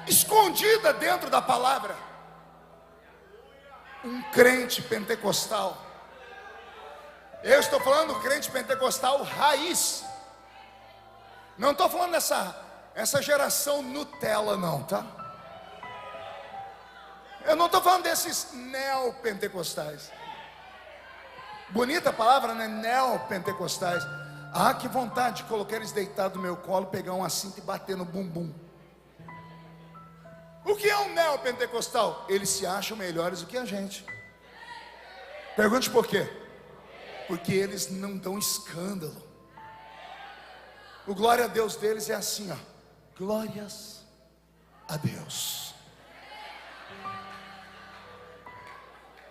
escondida dentro da palavra. Um crente pentecostal, eu estou falando do crente pentecostal raiz. Não estou falando essa geração Nutella não, tá? Eu não estou falando desses neopentecostais. Bonita a palavra, né? Neopentecostais. Ah, que vontade de colocar eles deitados no meu colo, pegar uma cinta e bater no bumbum. O que é um neopentecostal? Eles se acham melhores do que a gente. Pergunte por quê? Porque eles não dão escândalo. O glória a Deus deles é assim, ó. Glórias a Deus.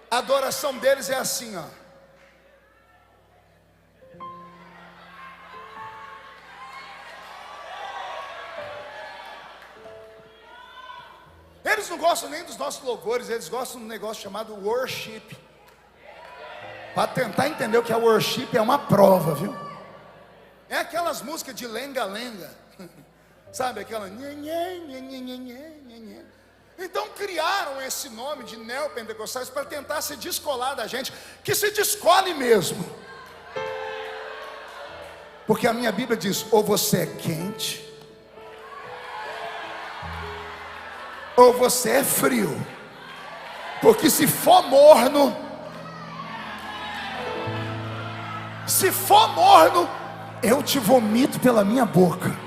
A adoração deles é assim, ó. Eles não gostam nem dos nossos louvores, eles gostam de um negócio chamado worship. Para tentar entender o que é worship é uma prova, viu? É aquelas músicas de lenga-lenga. Sabe aquela nhê, nhê, nhê, nhê, nhê, nhê, nhê. Então criaram esse nome de neopentecostais para tentar se descolar da gente, que se descole mesmo. Porque a minha Bíblia diz: ou você é quente, ou você é frio. Porque se for morno, eu te vomito pela minha boca.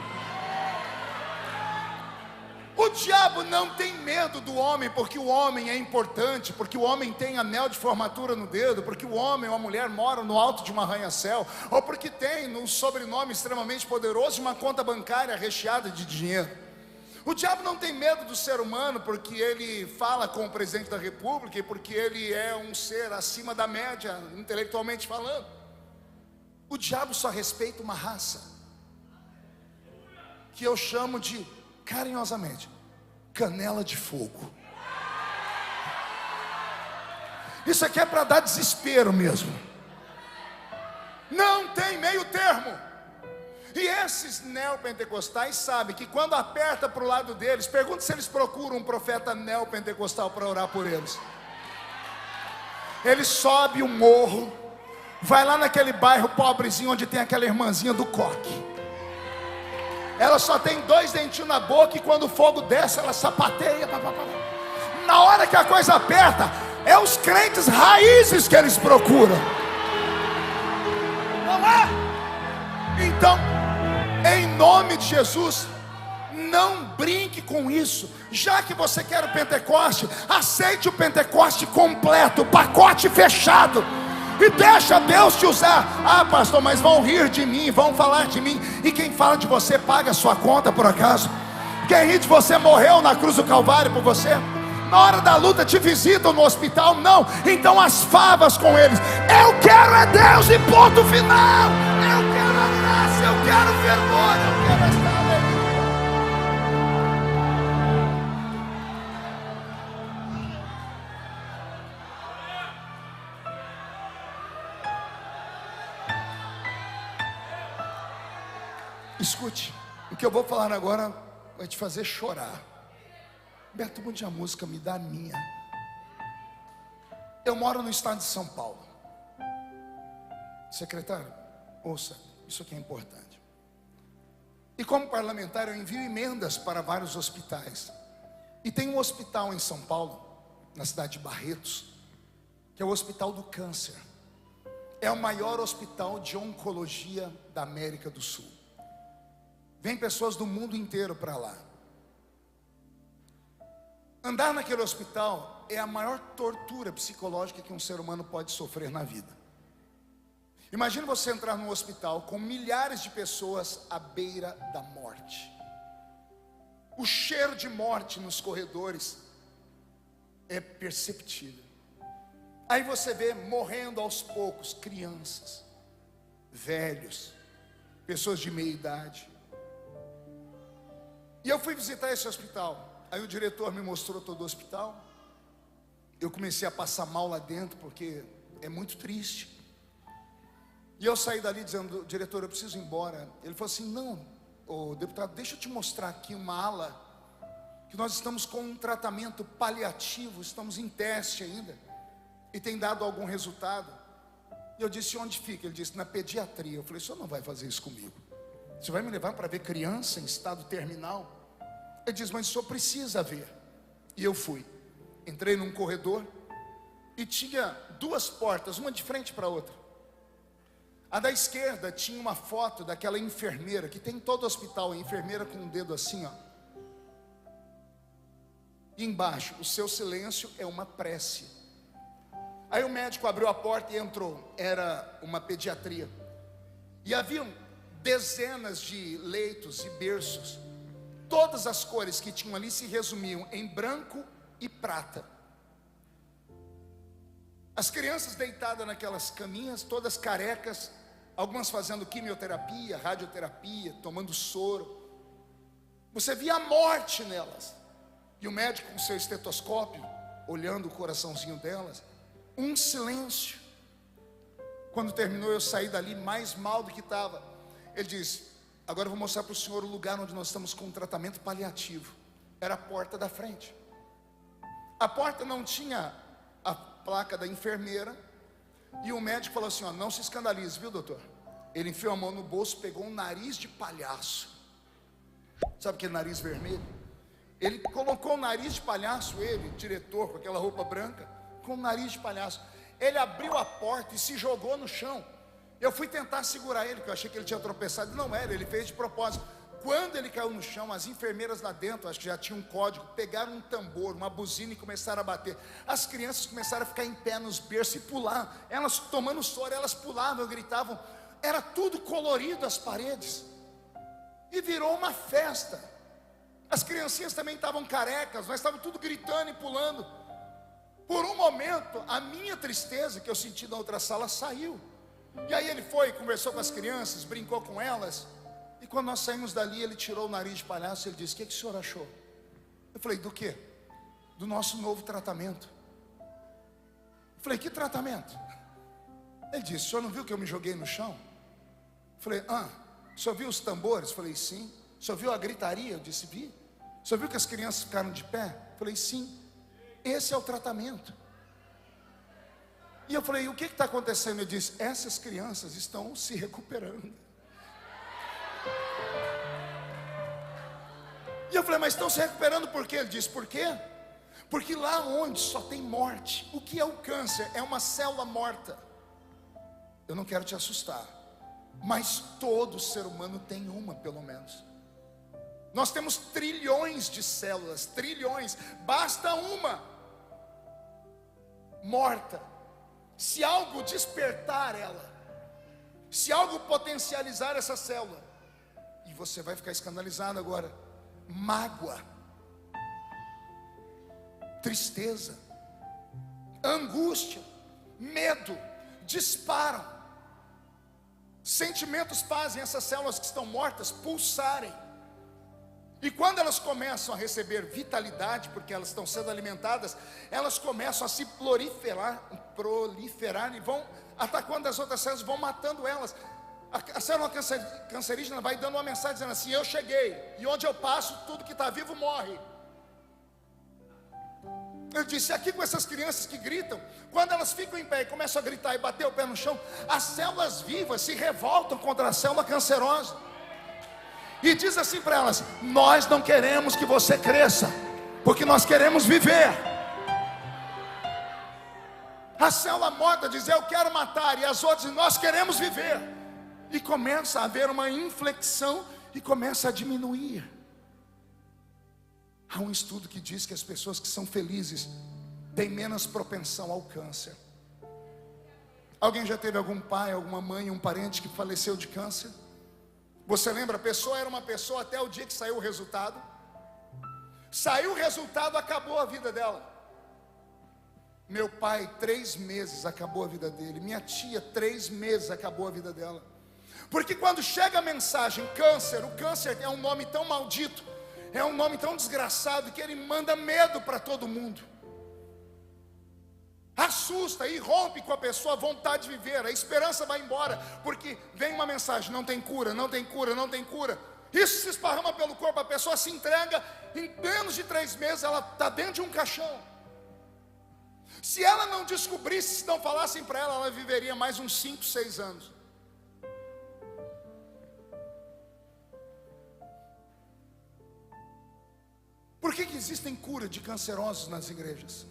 O diabo não tem medo do homem, porque o homem é importante, porque o homem tem anel de formatura no dedo, porque o homem ou a mulher mora no alto de um arranha-céu, ou porque tem um sobrenome extremamente poderoso e uma conta bancária recheada de dinheiro. O diabo não tem medo do ser humano, porque ele fala com o presidente da república e porque ele é um ser acima da média, intelectualmente falando. O diabo só respeita uma raça, que eu chamo de, carinhosamente, canela de fogo. Isso aqui é para dar desespero mesmo. Não tem meio termo. E esses neopentecostais sabem que quando aperta para o lado deles, pergunta se eles procuram um profeta neopentecostal para orar por eles. Ele sobe o morro, vai lá naquele bairro pobrezinho onde tem aquela irmãzinha do coque. Ela só tem 2 dentinhos na boca e quando o fogo desce, ela sapateia. Na hora que a coisa aperta, é os crentes raízes que eles procuram. Não é? Então, em nome de Jesus, não brinque com isso. Já que você quer o Pentecoste, aceite o Pentecoste completo, pacote fechado. E deixa Deus te usar. Ah, pastor, mas vão rir de mim, vão falar de mim. E quem fala de você paga a sua conta por acaso? Quem ri de você morreu na cruz do Calvário por você? Na hora da luta te visitam no hospital? Não. Então as favas com eles. Eu quero é Deus e ponto final. Eu quero a graça, eu quero fervor, eu quero esta alegria. Escute, o que eu vou falar agora vai te fazer chorar. Beto, mude a música, me dá a minha. Eu moro no estado de São Paulo. Secretário, ouça, isso aqui é importante. E como parlamentar eu envio emendas para vários hospitais. E tem um hospital em São Paulo, na cidade de Barretos, que é o Hospital do Câncer. É o maior hospital de oncologia da América do Sul. Vem pessoas do mundo inteiro para lá. Andar naquele hospital é a maior tortura psicológica que um ser humano pode sofrer na vida. Imagina você entrar num hospital com milhares de pessoas à beira da morte. O cheiro de morte nos corredores é perceptível. Aí você vê morrendo aos poucos crianças, velhos, pessoas de meia idade. E eu fui visitar esse hospital. Aí o diretor me mostrou todo o hospital. Eu comecei a passar mal lá dentro, porque é muito triste. E eu saí dali dizendo: diretor, eu preciso ir embora. Ele falou assim: não, ô, deputado, deixa eu te mostrar aqui uma ala, que nós estamos com um tratamento paliativo, estamos em teste ainda, e tem dado algum resultado. E eu disse: onde fica? Ele disse: na pediatria. Eu falei: o senhor não vai fazer isso comigo? Você vai me levar para ver criança em estado terminal? Ele disse: mas o senhor precisa ver. E eu fui. Entrei num corredor e tinha 2 portas, uma de frente para a outra. A da esquerda tinha uma foto daquela enfermeira, que tem em todo hospital, a enfermeira com um dedo assim, ó. E embaixo: o seu silêncio é uma prece. Aí o médico abriu a porta e entrou. Era uma pediatria. E haviam dezenas de leitos e berços. Todas as cores que tinham ali se resumiam em branco e prata. As crianças deitadas naquelas caminhas, todas carecas, algumas fazendo quimioterapia, radioterapia, tomando soro. Você via a morte nelas. E o médico com seu estetoscópio, olhando o coraçãozinho delas. Um silêncio. Quando terminou, eu saí dali mais mal do que estava. Ele disse: Agora eu vou mostrar para o senhor o lugar onde nós estamos com um tratamento paliativo. Era a porta da frente. A porta não tinha a placa da enfermeira. E o médico falou assim, ó, não se escandalize, viu, doutor? Ele enfiou a mão no bolso, pegou um nariz de palhaço. Sabe aquele nariz vermelho? Ele colocou o nariz de palhaço, ele, diretor, com aquela roupa branca, com o nariz de palhaço. Ele abriu a porta e se jogou no chão. Eu fui tentar segurar ele, porque eu achei que ele tinha tropeçado. Não era, ele fez de propósito. Quando ele caiu no chão, as enfermeiras lá dentro, acho que já tinham um código, pegaram um tambor, uma buzina e começaram a bater. As crianças começaram a ficar em pé nos berços e pular. Elas tomando soro, elas pulavam, gritavam. Era tudo colorido as paredes. E virou uma festa. As criancinhas também estavam carecas, nós estávamos tudo gritando e pulando. Por um momento, a minha tristeza que eu senti na outra sala saiu. E aí ele foi, conversou com as crianças, brincou com elas. E quando nós saímos dali, ele tirou o nariz de palhaço e ele disse, o que o senhor achou? Eu falei, do quê? Do nosso novo tratamento. Eu falei, que tratamento? Ele disse, o senhor não viu que eu me joguei no chão? Eu falei, o senhor viu os tambores? Eu falei, sim. O senhor viu a gritaria? Eu disse, vi. O senhor viu que as crianças ficaram de pé? Eu falei, sim. Esse é o tratamento. E eu falei, o que está acontecendo? Ele disse, essas crianças estão se recuperando. E eu falei, mas estão se recuperando por quê? Ele disse, por quê? Porque lá onde só tem morte, o que é o câncer? É uma célula morta. Eu não quero te assustar, mas todo ser humano tem uma, pelo menos. Nós temos trilhões de células, trilhões, basta uma morta. Se algo despertar ela, se algo potencializar essa célula, e você vai ficar escandalizado agora, mágoa, tristeza, angústia, medo, disparam. Sentimentos fazem essas células que estão mortas pulsarem. E quando elas começam a receber vitalidade, porque elas estão sendo alimentadas, elas começam a se proliferar e vão atacando as outras células, vão matando elas. A célula cancerígena vai dando uma mensagem dizendo assim, eu cheguei, e onde eu passo, tudo que está vivo morre. Eu disse, aqui com essas crianças que gritam, quando elas ficam em pé e começam a gritar e bater o pé no chão, as células vivas se revoltam contra a célula cancerosa. E diz assim para elas, nós não queremos que você cresça, porque nós queremos viver. A célula morta diz, eu quero matar, e as outras dizem, nós queremos viver. E começa a haver uma inflexão e começa a diminuir. Há um estudo que diz que as pessoas que são felizes têm menos propensão ao câncer. Alguém já teve algum pai, alguma mãe, um parente que faleceu de câncer? Você lembra, a pessoa era uma pessoa até o dia que saiu o resultado. Saiu o resultado, acabou a vida dela. Meu pai, 3 meses acabou a vida dele. Minha tia, 3 meses acabou a vida dela. Porque quando chega a mensagem câncer, o câncer é um nome tão maldito, é um nome tão desgraçado, que ele manda medo para todo mundo. Assusta e rompe com a pessoa a vontade de viver. A esperança vai embora, porque vem uma mensagem, não tem cura, não tem cura, não tem cura. Isso se esparrama pelo corpo, a pessoa se entrega. Em menos de 3 meses ela está dentro de um caixão. Se ela não descobrisse, se não falassem para ela, ela viveria mais uns 5, 6 anos. Por que existem curas de cancerosos nas igrejas?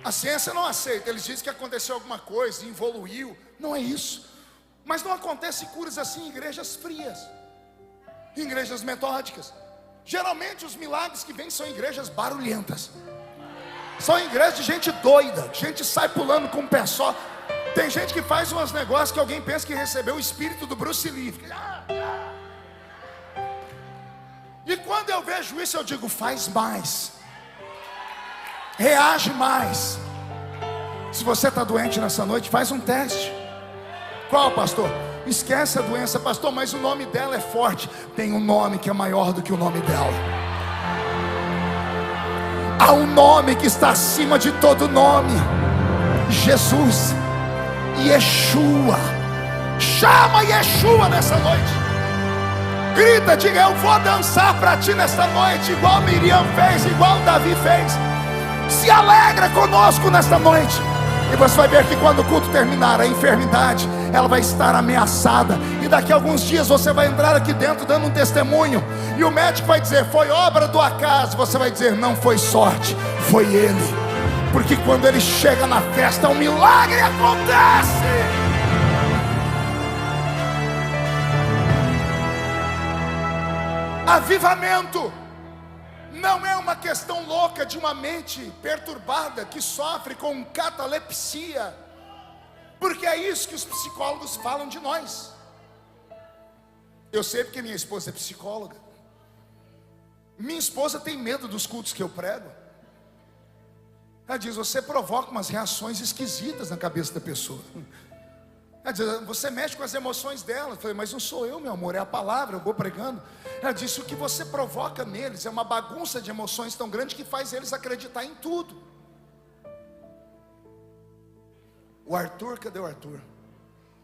A ciência não aceita, eles dizem que aconteceu alguma coisa, evoluiu. Não é isso. Mas não acontece curas assim em igrejas frias, em igrejas metódicas. Geralmente os milagres que vêm são igrejas barulhentas. São igrejas de gente doida, gente sai pulando com um pé só. Tem gente que faz uns negócios que alguém pensa que recebeu o espírito do Bruce Lee. E quando eu vejo isso, eu digo, faz mais. Reage mais. Se você está doente nessa noite, faz um teste. Qual, pastor? Esquece a doença, pastor, mas o nome dela é forte. Tem um nome que é maior do que o nome dela. Há um nome que está acima de todo nome. Jesus, Yeshua. Chama Yeshua nessa noite. Grita, diga: eu vou dançar para ti nesta noite, igual Miriam fez, igual Davi fez. Se alegra conosco nesta noite. E você vai ver que quando o culto terminar, a enfermidade, ela vai estar ameaçada. E daqui a alguns dias você vai entrar aqui dentro dando um testemunho. E o médico vai dizer: foi obra do acaso. Você vai dizer: não foi sorte, foi ele. Porque quando ele chega na festa, um milagre acontece. Avivamento não é uma questão louca de uma mente perturbada que sofre com catalepsia, porque é isso que os psicólogos falam de nós. Eu sei porque minha esposa é psicóloga. Minha esposa tem medo dos cultos que eu prego. Ela diz: você provoca umas reações esquisitas na cabeça da pessoa. Ela diz: você mexe com as emoções dela. Eu falei: mas não sou eu, meu amor, é a palavra, eu vou pregando. Ela disse: o que você provoca neles é uma bagunça de emoções tão grande que faz eles acreditar em tudo. O Arthur, cadê o Arthur?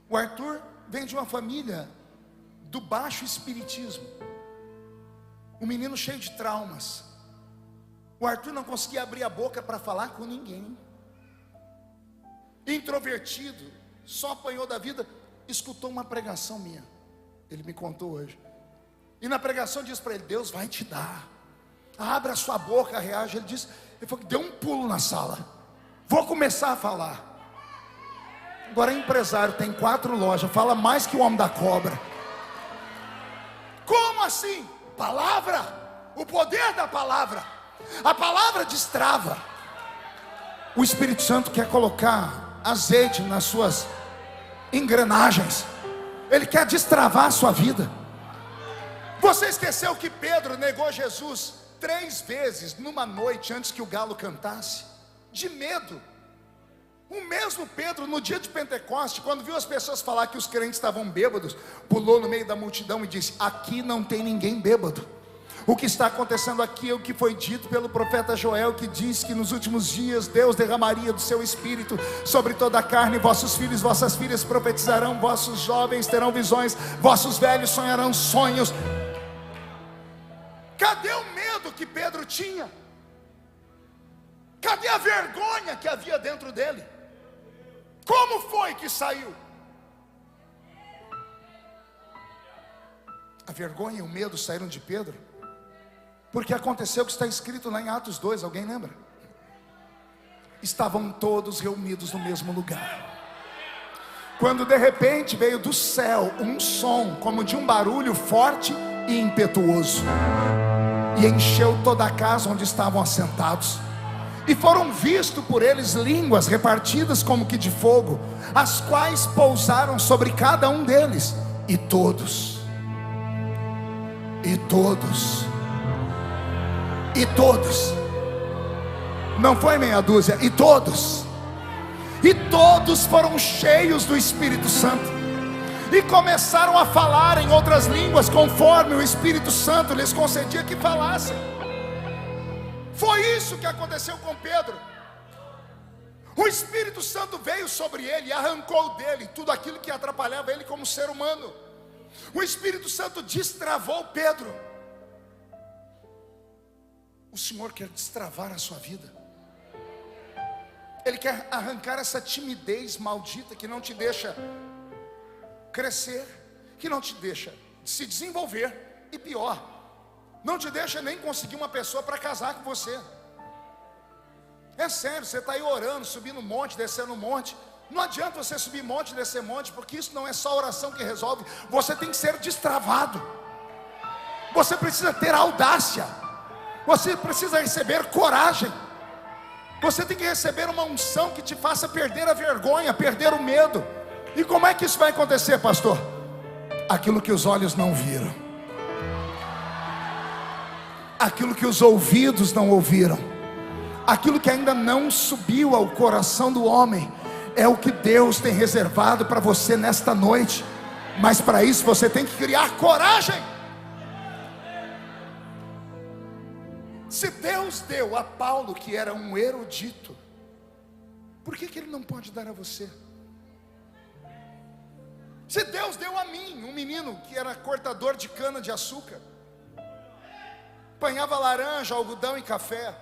O Arthur vem de uma família do baixo espiritismo. Um menino cheio de traumas. O Arthur não conseguia abrir a boca para falar com ninguém. Introvertido, só apanhou da vida. Escutou uma pregação minha, ele me contou hoje. E na pregação diz para ele: Deus vai te dar. Abra a sua boca, reage. Ele disse, ele falou, deu um pulo na sala. Vou começar a falar. Agora é empresário, tem 4 lojas, fala mais que o homem da cobra. Como assim? Palavra, o poder da palavra. A palavra destrava. O Espírito Santo quer colocar azeite nas suas engrenagens. Ele quer destravar a sua vida. Você esqueceu que Pedro negou Jesus 3 vezes numa noite antes que o galo cantasse? De medo. O mesmo Pedro, no dia de Pentecoste, quando viu as pessoas falar que os crentes estavam bêbados, pulou no meio da multidão e disse: aqui não tem ninguém bêbado. O que está acontecendo aqui é o que foi dito pelo profeta Joel, que diz que nos últimos dias Deus derramaria do seu espírito sobre toda a carne. Vossos filhos, vossas filhas profetizarão, vossos jovens terão visões, vossos velhos sonharão sonhos. Cadê o medo que Pedro tinha? Cadê a vergonha que havia dentro dele? Como foi que saiu? A vergonha e o medo saíram de Pedro porque aconteceu o que está escrito lá em Atos 2, alguém lembra? Estavam todos reunidos no mesmo lugar, quando de repente veio do céu um som como de um barulho forte e impetuoso, e encheu toda a casa onde estavam assentados. E foram vistos por eles línguas repartidas como que de fogo, as quais pousaram sobre cada um deles. E todos, não foi meia dúzia, e todos foram cheios do Espírito Santo, e começaram a falar em outras línguas, conforme o Espírito Santo lhes concedia que falassem. Foi isso que aconteceu com Pedro. O Espírito Santo veio sobre ele e arrancou dele tudo aquilo que atrapalhava ele como ser humano. O Espírito Santo destravou Pedro. O Senhor quer destravar a sua vida. Ele quer arrancar essa timidez maldita que não te deixa crescer, que não te deixa se desenvolver, e pior, não te deixa nem conseguir uma pessoa para casar com você. É sério, você está aí orando, subindo um monte, descendo um monte. Não adianta você subir monte, descer monte, porque isso não é só oração que resolve. Você tem que ser destravado. Você precisa ter audácia. Você precisa receber coragem. Você tem que receber uma unção que te faça perder a vergonha, perder o medo. E como é que isso vai acontecer, pastor? Aquilo que os olhos não viram, aquilo que os ouvidos não ouviram, aquilo que ainda não subiu ao coração do homem, é o que Deus tem reservado para você nesta noite. Mas para isso você tem que criar coragem. Se Deus deu a Paulo, que era um erudito, por que Ele não pode dar a você? Se Deus deu a mim, um menino que era cortador de cana de açúcar, apanhava laranja, algodão e café,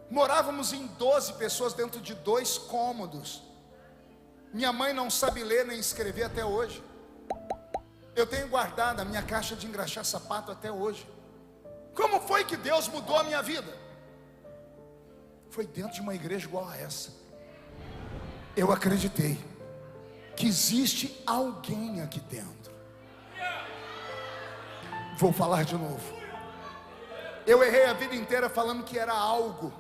morávamos em 12 pessoas dentro de 2 cômodos, minha mãe não sabe ler nem escrever até hoje, eu tenho guardado a minha caixa de engraxar sapato até hoje. Como foi que Deus mudou a minha vida? Foi dentro de uma igreja igual a essa. Eu acreditei que existe alguém aqui dentro. Vou falar de novo. Eu errei a vida inteira falando que era algo.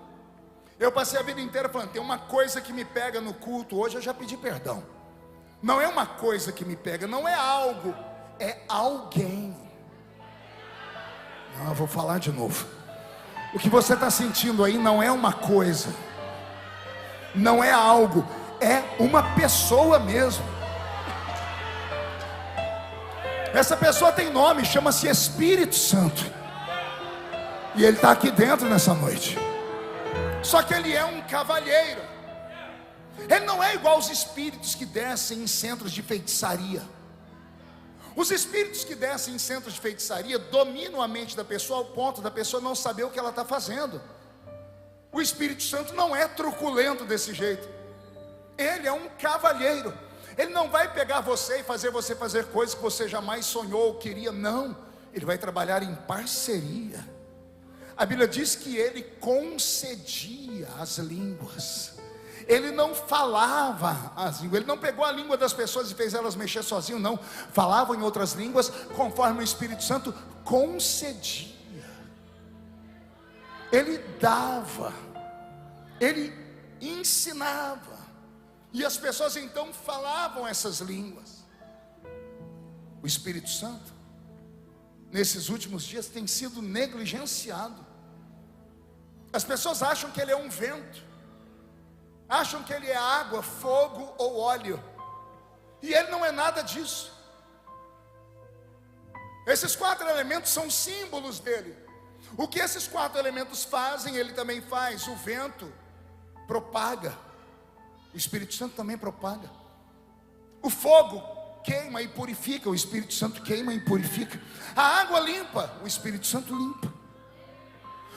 Eu passei a vida inteira falando, tem uma coisa que me pega no culto. Hoje eu já pedi perdão. Não é uma coisa que me pega, não é algo, é alguém. Não, eu vou falar de novo. O que você está sentindo aí não é uma coisa, não é algo, é uma pessoa mesmo. Essa pessoa tem nome, chama-se Espírito Santo. E Ele está aqui dentro nessa noite. Só que Ele é um cavalheiro. Ele não é igual aos espíritos que descem em centros de feitiçaria. Os espíritos que descem em centros de feitiçaria dominam a mente da pessoa ao ponto da pessoa não saber o que ela está fazendo. O Espírito Santo não é truculento desse jeito. Ele é um cavalheiro. Ele não vai pegar você e fazer você fazer coisas que você jamais sonhou ou queria. Não, Ele vai trabalhar em parceria. A Bíblia diz que Ele concedia as línguas. Ele não falava as línguas. Ele não pegou a língua das pessoas e fez elas mexer sozinho, não. Falavam em outras línguas conforme o Espírito Santo concedia. Ele dava, Ele ensinava, e as pessoas então falavam essas línguas. O Espírito Santo, nesses últimos dias, tem sido negligenciado. As pessoas acham que Ele é um vento, acham que Ele é água, fogo ou óleo, e Ele não é nada disso. Esses 4 elementos são símbolos dele. O que esses 4 elementos fazem, Ele também faz. O vento propaga, o Espírito Santo também propaga. O fogo queima e purifica, o Espírito Santo queima e purifica. A água limpa, o Espírito Santo limpa.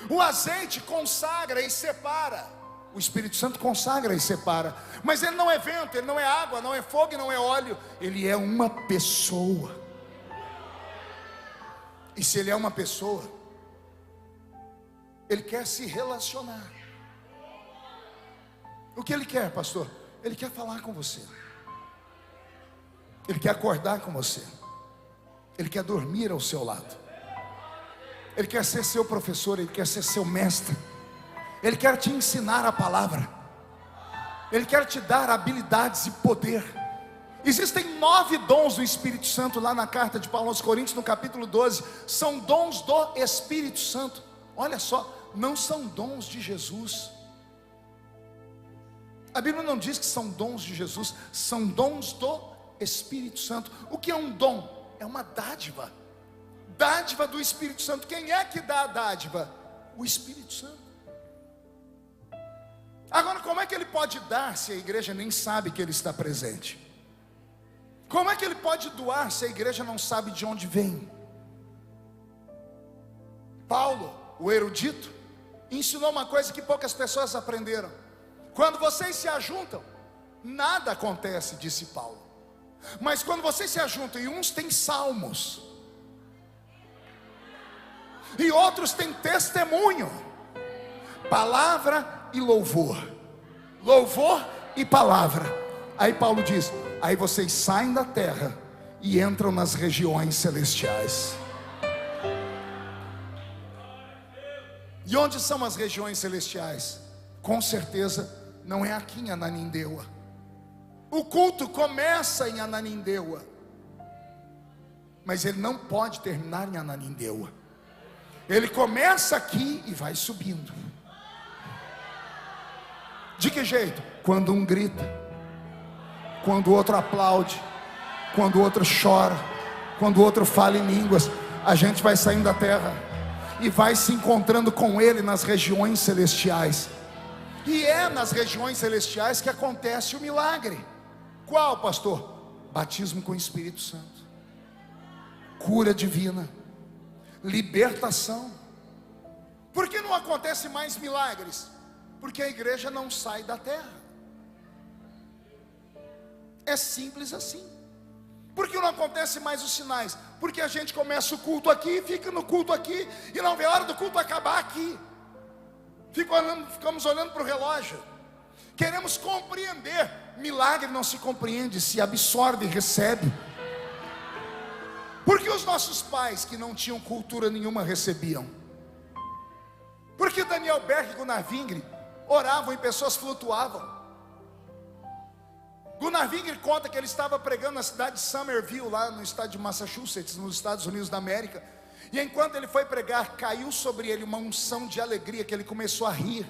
O azeite consagra e separa, o Espírito Santo consagra e separa. Mas Ele não é vento, Ele não é água, não é fogo e não é óleo. Ele é uma pessoa. E se Ele é uma pessoa, Ele quer se relacionar. O que Ele quer, pastor? Ele quer falar com você. Ele quer acordar com você. Ele quer dormir ao seu lado. Ele quer ser seu professor, Ele quer ser seu mestre. Ele quer te ensinar a palavra. Ele quer te dar habilidades e poder. Existem 9 dons do Espírito Santo lá na carta de Paulo aos Coríntios, no capítulo 12. São dons do Espírito Santo. Olha só, não são dons de Jesus. A Bíblia não diz que são dons de Jesus, são dons do Espírito Santo. O que é um dom? É uma dádiva. Dádiva do Espírito Santo. Quem é que dá a dádiva? O Espírito Santo. Agora, como é que Ele pode dar se a igreja nem sabe que Ele está presente? Como é que Ele pode doar se a igreja não sabe de onde vem? Paulo, o erudito, ensinou uma coisa que poucas pessoas aprenderam. Quando vocês se ajuntam, nada acontece, disse Paulo. Mas quando vocês se ajuntam e uns têm salmos e outros têm testemunho, palavra e louvor, louvor e palavra, aí Paulo diz, aí vocês saem da terra e entram nas regiões celestiais. E onde são as regiões celestiais? Com certeza não é aqui em Ananindeua. O culto começa em Ananindeua, mas ele não pode terminar em Ananindeua. Ele começa aqui e vai subindo. De que jeito? Quando um grita, quando o outro aplaude, quando o outro chora, quando o outro fala em línguas, a gente vai saindo da terra e vai se encontrando com Ele nas regiões celestiais. E é nas regiões celestiais que acontece o milagre. Qual, pastor? Batismo com o Espírito Santo, cura divina, libertação. Por que não acontece mais milagres? Porque a igreja não sai da terra. É simples assim. Por que não acontece mais os sinais? Porque a gente começa o culto aqui, fica no culto aqui, e não vê a hora do culto acabar aqui. Ficamos olhando para o relógio. Queremos compreender. Milagre não se compreende, se absorve e recebe. Por que os nossos pais, que não tinham cultura nenhuma, recebiam? Por que Daniel Berg e Gunnar Wingre oravam e pessoas flutuavam? Gunnar Wingre conta que ele estava pregando na cidade de Somerville, lá no estado de Massachusetts, nos Estados Unidos da América. E enquanto ele foi pregar, caiu sobre ele uma unção de alegria, que ele começou a rir.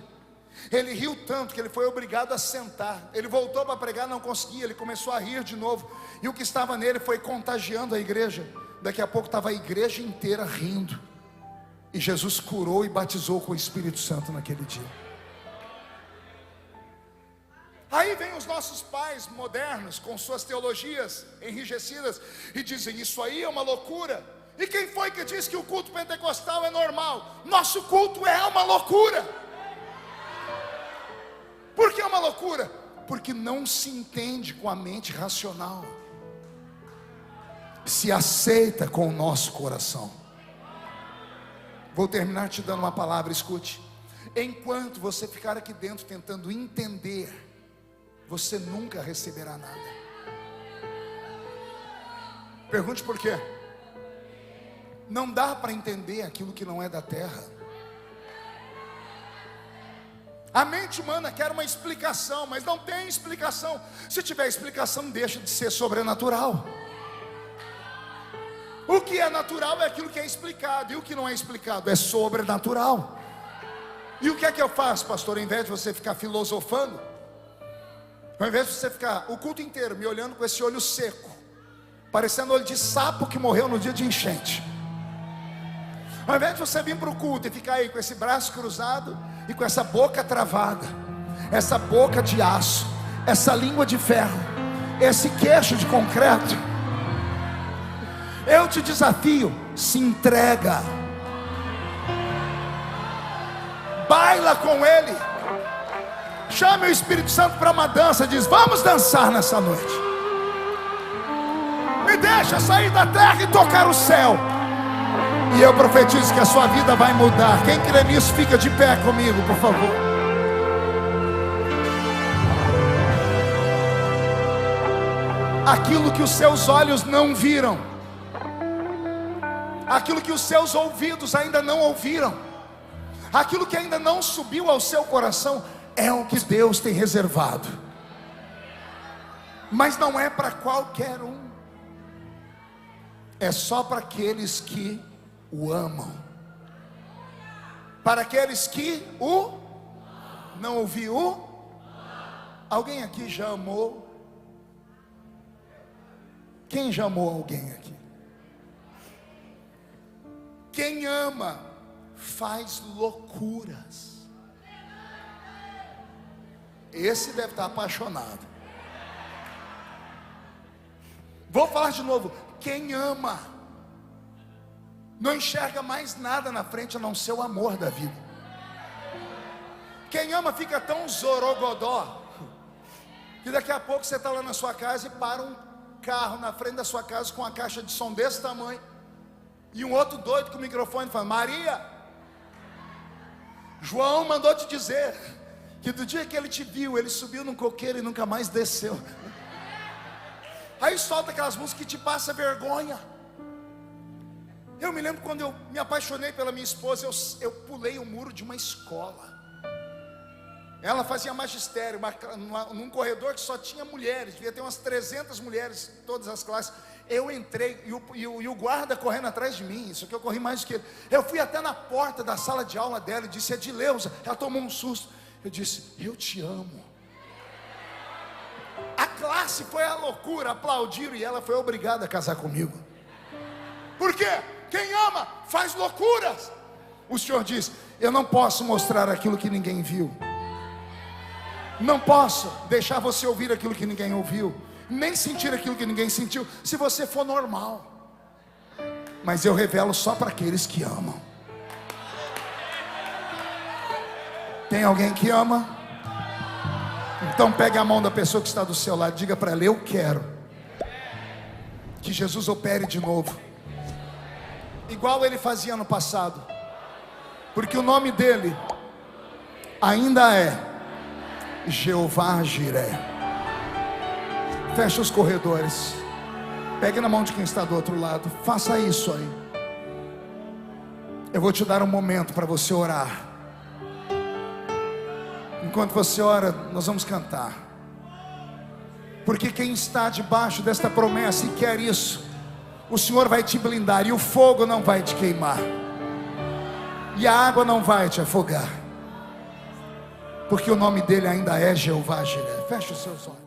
Ele riu tanto que ele foi obrigado a sentar. Ele voltou para pregar, não conseguia, ele começou a rir de novo. E o que estava nele foi contagiando a igreja. Daqui a pouco estava a igreja inteira rindo. E Jesus curou e batizou com o Espírito Santo naquele dia. Aí vem os nossos pais modernos, com suas teologias enrijecidas, e dizem: isso aí é uma loucura. E quem foi que disse que o culto pentecostal é normal? Nosso culto é uma loucura. Por que é uma loucura? Porque não se entende com a mente racional, se aceita com o nosso coração. Vou terminar te dando uma palavra, escute. Enquanto você ficar aqui dentro tentando entender, você nunca receberá nada. Pergunte por quê? Não dá para entender aquilo que não é da terra. A mente humana quer uma explicação, mas não tem explicação. Se tiver explicação, deixa de ser sobrenatural. O que é natural é aquilo que é explicado, e o que não é explicado é sobrenatural. E o que é que eu faço, pastor? Ao invés de você ficar filosofando, ao invés de você ficar o culto inteiro me olhando com esse olho seco, parecendo olho de sapo que morreu no dia de enchente, ao invés de você vir para o culto e ficar aí com esse braço cruzado e com essa boca travada, essa boca de aço, essa língua de ferro, esse queixo de concreto, eu te desafio: se entrega, baila com Ele, chame o Espírito Santo para uma dança, diz: vamos dançar nessa noite, me deixa sair da terra e tocar o céu. E eu profetizo que a sua vida vai mudar. Quem crê nisso, fica de pé comigo, por favor. Aquilo que os seus olhos não viram, aquilo que os seus ouvidos ainda não ouviram, aquilo que ainda não subiu ao seu coração, é o que Deus tem reservado. Mas não é para qualquer um, é só para aqueles que o amam, para aqueles que o não ouviu. Alguém aqui já amou? Quem já amou alguém aqui? Quem ama faz loucuras. Esse deve estar apaixonado. Vou falar de novo. Quem ama não enxerga mais nada na frente a não ser o amor da vida. Quem ama fica tão zorogodó que daqui a pouco você está lá na sua casa e para um carro na frente da sua casa com uma caixa de som desse tamanho, e um outro doido com o microfone fala: Maria, João mandou te dizer que do dia que ele te viu, ele subiu num coqueiro e nunca mais desceu. Aí solta aquelas músicas que te passa vergonha. Eu me lembro quando eu me apaixonei pela minha esposa, eu pulei o muro de uma escola. Ela fazia magistério, num corredor que só tinha mulheres, devia ter umas 300 mulheres, todas as classes. Eu entrei e o guarda correndo atrás de mim. Isso aqui eu corri mais do que ele. Eu fui até na porta da sala de aula dela e disse: Edileuza. Ela tomou um susto. Eu disse: eu te amo. A classe foi a loucura, aplaudiram, e ela foi obrigada a casar comigo. Por quê? Quem ama faz loucuras. O Senhor diz: eu não posso mostrar aquilo que ninguém viu. Não posso deixar você ouvir aquilo que ninguém ouviu, nem sentir aquilo que ninguém sentiu, se você for normal. Mas eu revelo só para aqueles que amam. Tem alguém que ama? Então pegue a mão da pessoa que está do seu lado, diga para ela: eu quero que Jesus opere de novo, igual ele fazia no passado, porque o nome dele ainda é Jeová Jiré. Feche os corredores, pegue na mão de quem está do outro lado, faça isso aí. Eu vou te dar um momento para você orar. Enquanto você ora, nós vamos cantar, porque quem está debaixo desta promessa e quer isso, o Senhor vai te blindar, e o fogo não vai te queimar, e a água não vai te afogar, porque o nome dele ainda é Jeová Jiré. Feche os seus olhos.